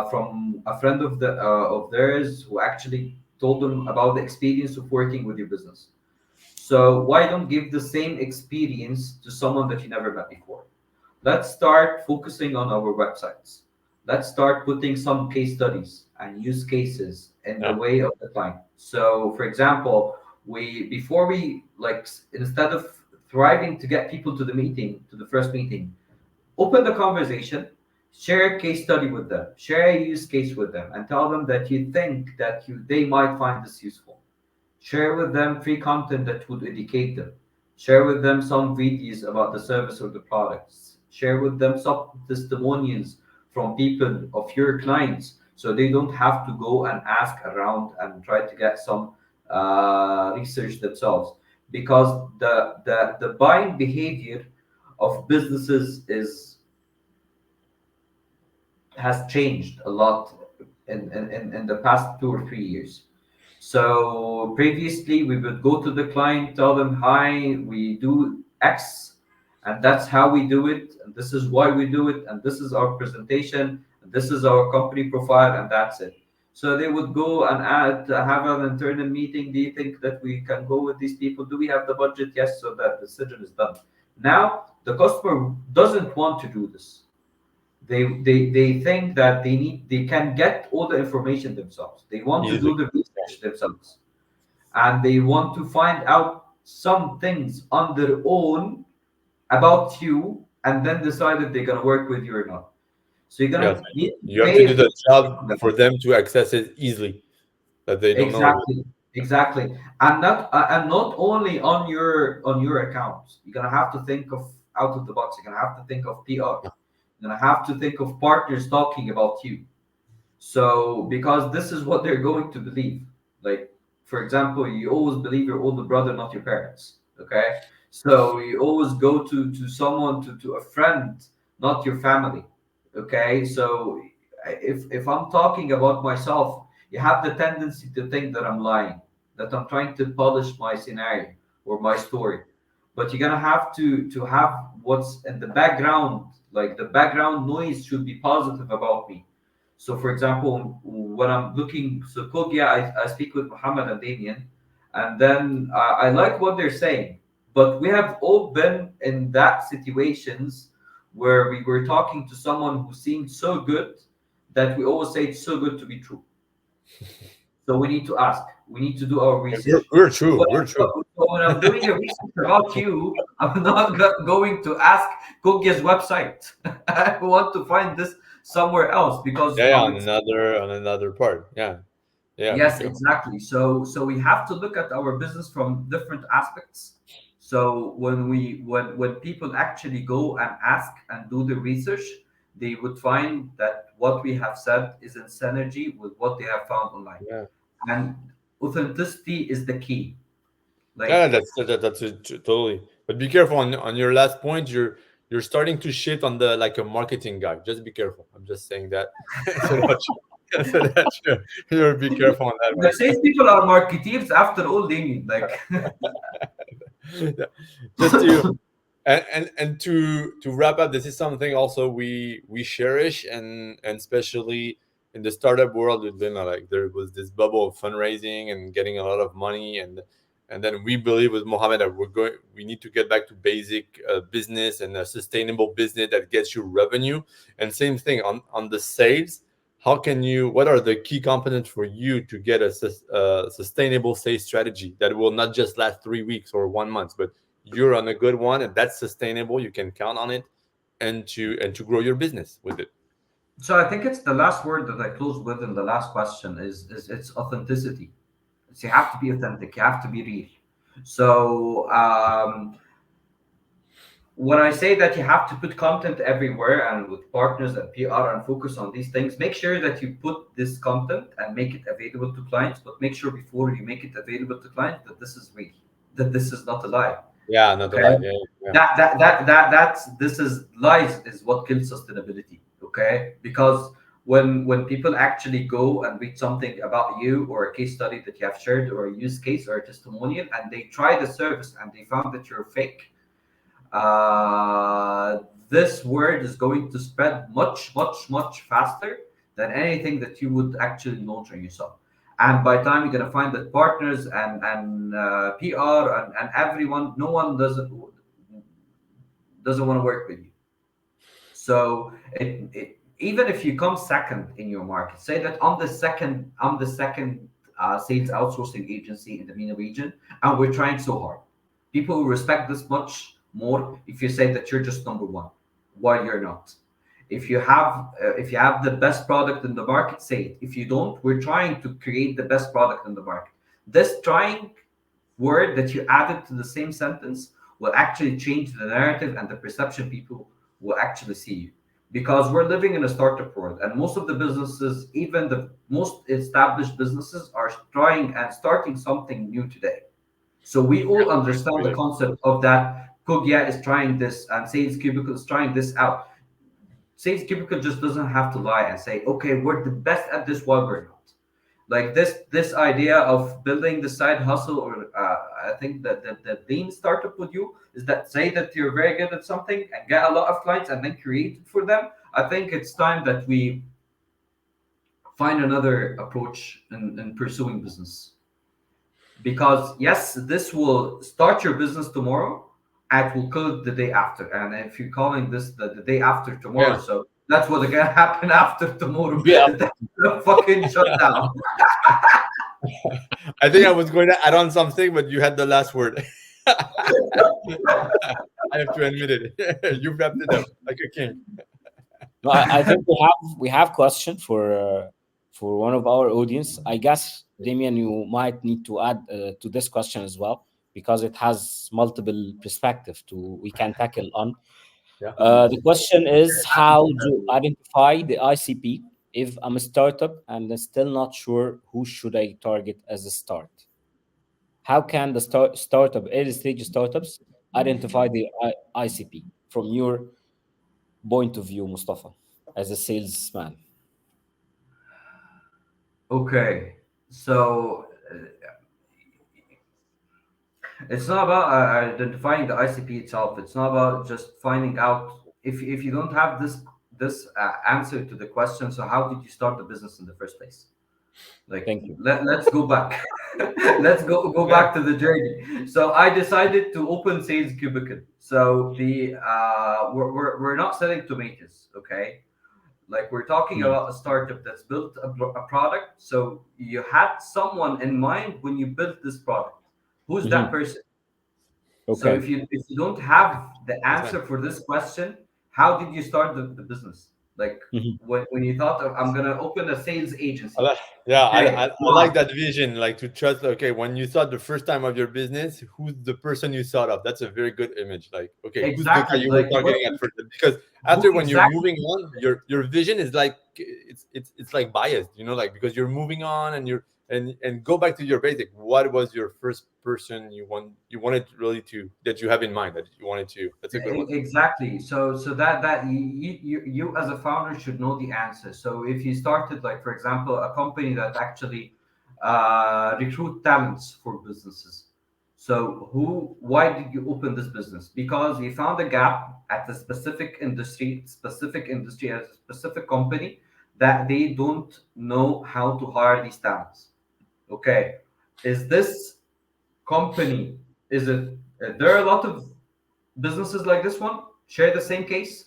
from a friend of theirs who actually told them about the experience of working with your business. So why don't give the same experience to someone that you never met before? Let's start focusing on our websites. Let's start putting some case studies and use cases in the yeah, way of the client. So, for example, we before we like instead of thriving to get people to the meeting, to the first meeting, open the conversation, share a case study with them, share a use case with them, and tell them that you think that they might find this useful. Share with them free content that would educate them. Share with them some videos about the service or the products. share with them some testimonials from people of your clients, so they don't have to go and ask around and try to get some research themselves. Because the buying behavior of businesses is has changed a lot in the past 2 or 3 years. So previously, we would go to the client, tell them, "Hi, we do X, and that's how we do it, and this is why we do it, and this is our presentation, and this is our company profile, and that's it." So they would go and have an internal meeting. Do you think that we can go with these people? Do we have the budget? Yes, so that decision is done. Now the customer doesn't want to do this. They think that they can get all the information themselves. They want to Easily. do the research themselves, and they want to find out some things on their own about you, and then decide if they're gonna work with you or not. So you're Yes, gonna need to you have to pay do the attention to job for them. them to access it easily, that they don't know. Exactly, exactly, and not only on your accounts. You're gonna have to think of out of the box. You're gonna have to think of PR. You're gonna have to think of partners talking about you. So, because this is what they're going to believe. Like, for example, you always believe your older brother, not your parents. Okay. So you always go to someone, to a friend, not your family. Okay. So if I'm talking about myself, you have the tendency to think that I'm lying, that I'm trying to polish my scenario or my story. But you're gonna have to have what's in the background, like the background noise should be positive about me. So, for example, when I'm looking, so Cogya, I speak with Muhammad and Damien, and then I like what they're saying. But we have all been in that situations where we were talking to someone who seemed so good that we always say it's so good to be true. So we need to ask. We need to do our research. We're So true. We're true. when I'm doing a research about you, I'm not going to ask Cogya's website. I want to find this somewhere else because Yeah, yeah, I would. on another part. Yeah, yeah, Yes, because exactly. So we have to look at our business from different aspects. So when people actually go and ask and do the research, they would find that what we have said is in synergy with what they have found online. yeah, And authenticity is the key. yeah, Like, that's it, totally. But be careful on your last point. You're starting to shit on the like a marketing guy. Just be careful. I'm just saying that so that so that you're be careful on that the one. sales people are marketeers after all, they mean like. Just to and to wrap up, this is something also we cherish, and especially in the startup world, we've been like there was this bubble of fundraising and getting a lot of money, and then we believe with Mohammed that we need to get back to basic business and a sustainable business that gets you revenue. And same thing on the sales. How can you? What are the key components for you to get a sustainable sales strategy that will not just last 3 weeks or 1 month, but you're on a good one and that's sustainable, you can count on it, and to grow your business with it. So I think it's the last word that I closed with in the last question is it's authenticity. So you have to be authentic. You have to be real. So when I say that you have to put content everywhere and with partners and PR and focus on these things, make sure that you put this content and make it available to clients. But make sure before you make it available to clients that this is real, that this is not a lie. Yeah, not a Okay, lie. Yeah, yeah. that's this is lies is what kills sustainability. Okay, because when people actually go and read something about you or a case study that you have shared or a use case or a testimonial and they try the service and they found that you're fake, uh, this word is going to spread much faster than anything that you would actually launch on yourself. And by the time you're gonna find that partners and PR and everyone, no one doesn't want to work with you. So even if you come second in your market, say that I'm the second sales outsourcing agency in the MENA region, and we're trying so hard. People will respect this much more if you say that you're just number one, while you're not. If you have the best product in the market, say it. If you don't, we're trying to create the best product in the market. This trying word that you added to the same sentence will actually change the narrative and the perception people will actually see you, because we're living in a startup world, and most of the businesses, even the most established businesses, are trying and starting something new today. So we all understand the Really. concept of that. Cogya is trying this, and Sales Cubicle is trying this out. Sales Cubicle just doesn't have to lie and say, okay, we're the best at this while we're not. Like this idea of building the side hustle, or I think that the lean startup with you is that say that you're very good at something and get a lot of clients and then create it for them. I think it's time that we find another approach in pursuing business, because yes, this will start your business tomorrow and it will kill it the day after. And if you're calling this the day after tomorrow, Yeah. so that's what gonna happen after tomorrow. Yeah. That's a fucking shutdown. I think I was going to add on something, but you had the last word. I have to admit it. You wrapped it up like a king. No, I think we have question for one of our audience. I guess Damien, you might need to add to this question as well, because it has multiple perspective to we can tackle on. Yeah. The question is how to identify the ICP if I'm a startup and I'm still not sure who should I target as a start. How can the startup early stage startups identify the ICP from your point of view, Mustafa, as a salesman? Okay, so it's not about identifying the ICP itself. It's not about just finding out if you don't have this answer to the question. So how did you start the business in the first place? Like Thank you. let's go back. Let's go Yeah. back to the journey. So I decided to open Sales Cubicle. So the we're not selling tomatoes, okay? Like we're talking Mhm. about a startup that's built a product. So you had someone in mind when you built this product. Who's that Mhm. person? So Okay. if you don't have the That's fine. answer for this question, how did you start the business? Like Mhm. when you thought of, I'm gonna open a sales I agency. like, yeah, Okay, I like wow. that vision, like to trust. Okay, when you thought the first time of your business, who's the person you thought of? That's a very good image. Like, okay, who's the guy Exactly. you were Like what targeting at first? Because who after, when you're exactly. moving on, your vision is like it's like biased, like because you're moving on and you're and go back to your basic. What was your first person you wanted really to that you have in mind that you wanted to? That's a good one. Exactly. So that you as a founder should know the answer. So if you started, like for example, a company that actually recruit talents for businesses. So why did you open this business? Because you found a gap at a specific industry, at a specific company, that they don't know how to hire these talents. Okay, is this company? Is it? There are a lot of businesses like this one share the same case.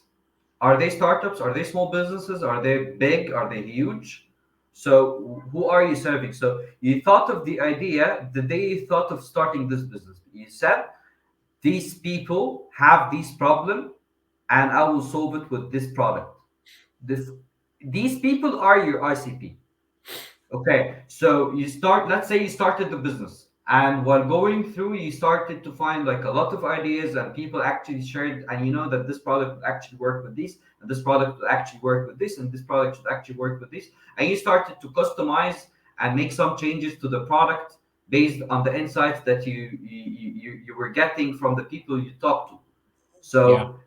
Are they startups? Are they small businesses? Are they big? Are they huge? So who are you serving? So you thought of the idea the day you thought of starting this business. You said these people have this problem and I will solve it with this product. This these people are your ICP. Okay, so let's say you started the business, and while going through, you started to find like a lot of ideas, and people actually shared, and you know that this product would actually work with this, and this product would actually work with this, and this product should actually work with this, and you started to customize and make some changes to the product based on the insights that you were getting from the people you talked to. Yeah. So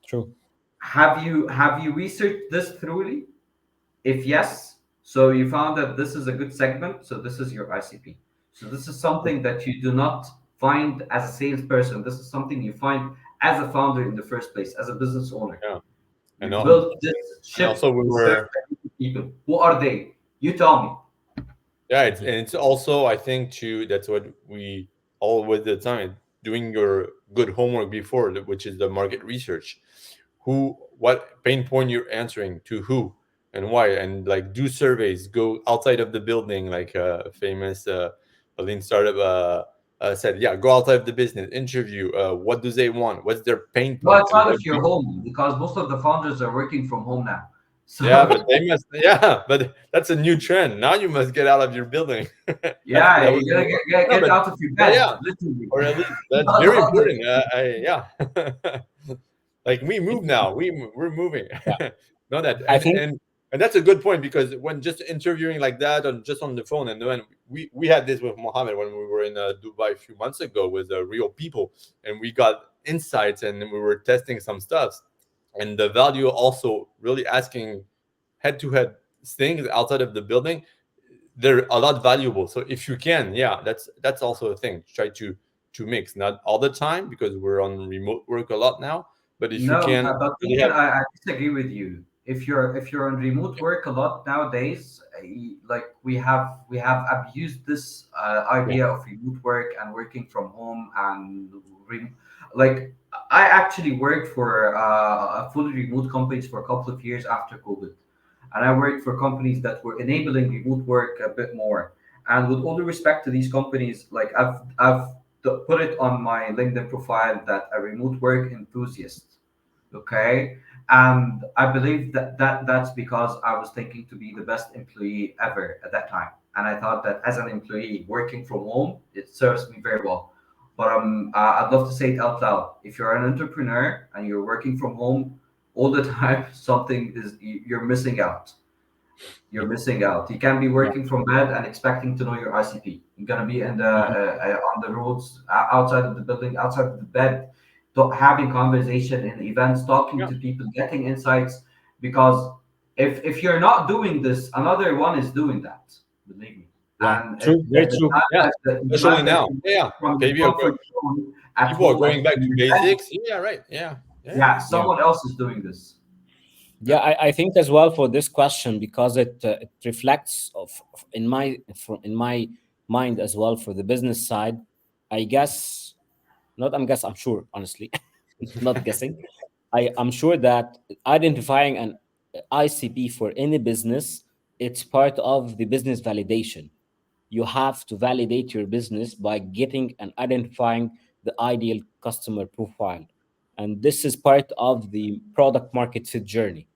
True. have you researched this thoroughly? If yes, so you found that this is a good segment, so this is your ICP. So this is something that you do not find as a salesperson. This is something you find as a founder in the first place, as a business owner. Yeah, You and built this and ship also we to serve were. people. Who are they? You tell me. Yeah, Mhm. it's also, I think, too, that's what we always the time doing your good homework before, which is the market research. Who, what pain point you're answering to, who and why, and like do surveys, go outside of the building, like famous lean startup said, yeah, go outside of the business, interview. What do they want? What's their pain Well, point, it's and not what if do you're home, because most of the founders are working from home now. yeah, So but they must. Yeah, but that's a new trend. Now you must get out of your building. yeah, That was you gotta no, get out of your but bed, yeah, literally. or at least that's Not very all the- important. Yeah. Like we move now. We're moving. Yeah, No, that I think. and that's a good point because when just interviewing like that on just on the phone, and when we had this with Mohammed when we were in Dubai a few months ago with real people, and we got insights and we were testing some stuff, and the value also really asking head to head things outside of the building, they're a lot valuable. So if you can, yeah, that's also a thing. Try to mix, not all the time because we're on remote work a lot now, but if you No, can but really even have, I disagree with you. If you're on remote work a lot nowadays, like we have abused this yeah, idea of remote work and working from home and like I actually worked for a fully remote companies for a couple of years after COVID, and I worked for companies that were enabling remote work a bit more. And with all due respect to these companies, like I've put it on my LinkedIn profile that a remote work enthusiast. Okay, and I believe that's because I was thinking to be the best employee ever at that time, and I thought that as an employee working from home, it serves me very well. But I'd love to say it out loud. If you're an entrepreneur and you're working from home all the time, something is you're missing out. You're missing out. You can't be Yeah. working from bed and expecting to know your ICP. You're gonna be in the Mhm. on the roads, outside of the building, outside of the bed, having conversation in events, talking yeah, to people, getting insights. Because if you're not doing this, another one is doing that. Believe me. Yeah, And true, very the true. yeah, the especially time that now. you Yeah, yeah. from your Maybe comfort zone at people are home going and back in to your bed, basics. Yeah, right. Yeah, yeah, yeah, Yeah. someone else is doing this. Yeah, I think as well for this question because it reflects in in my mind as well for the business side. I guess not. I'm sure, honestly, not guessing. I'm sure that identifying an ICP for any business, it's part of the business validation. You have to validate your business by getting and identifying the ideal customer profile. And this is part of the product market fit journey.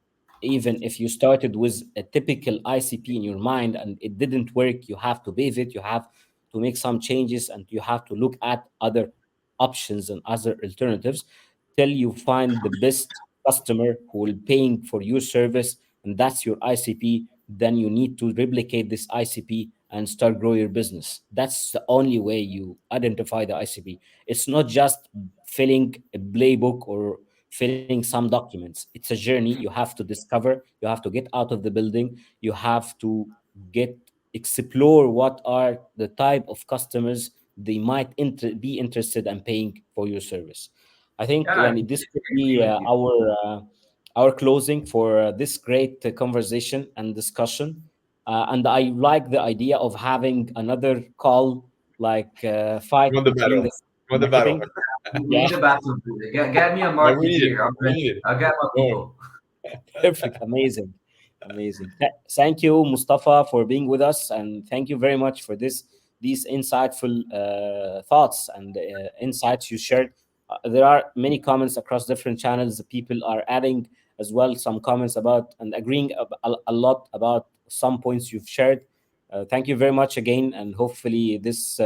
Even if you started with a typical ICP in your mind and it didn't work, you have to pivot, you have to make some changes, and you have to look at other options and other alternatives till you find the best customer who will paying for your service, and that's your ICP. Then you need to replicate this ICP and start grow your business. That's the only way you identify the ICP. It's not just filling a playbook or filling some documents. It's a journey. You have to discover, you have to get out of the building, you have to get explore what are the type of customers they might be interested in paying for your service. I think Yeah, I yani, this could completely be agree with you. our closing for this great conversation and discussion. And I like the idea of having another call, like you fight want the between battle. the You want the battle. marketing. We Yeah, need a bathroom. Dude. Get me a Yeah, we market need it. here. I'm We ready. need it. I'll get my Don't worry. people. perfect, amazing, amazing. Thank you, Mustafa, for being with us, and thank you very much for these insightful thoughts and insights you shared. There are many comments across different channels. People are adding as well some comments about and agreeing a lot about some points you've shared. Thank you very much again, and hopefully this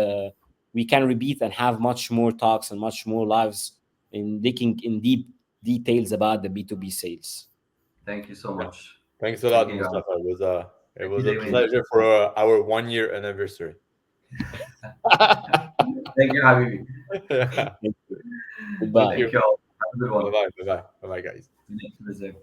we can repeat and have much more talks and much more lives in digging in deep details about the B2B sales. Thank you so Yeah. much. Thanks a Thank lot, you, guys. Mustafa. It Thank you, was a Damien. pleasure for our 1 year anniversary. Thank you, Habibi. Yeah. Thank you. Thank Goodbye. you. Thank you all. Have a good Bye one. bye. Bye bye. Bye bye, guys. Next visit.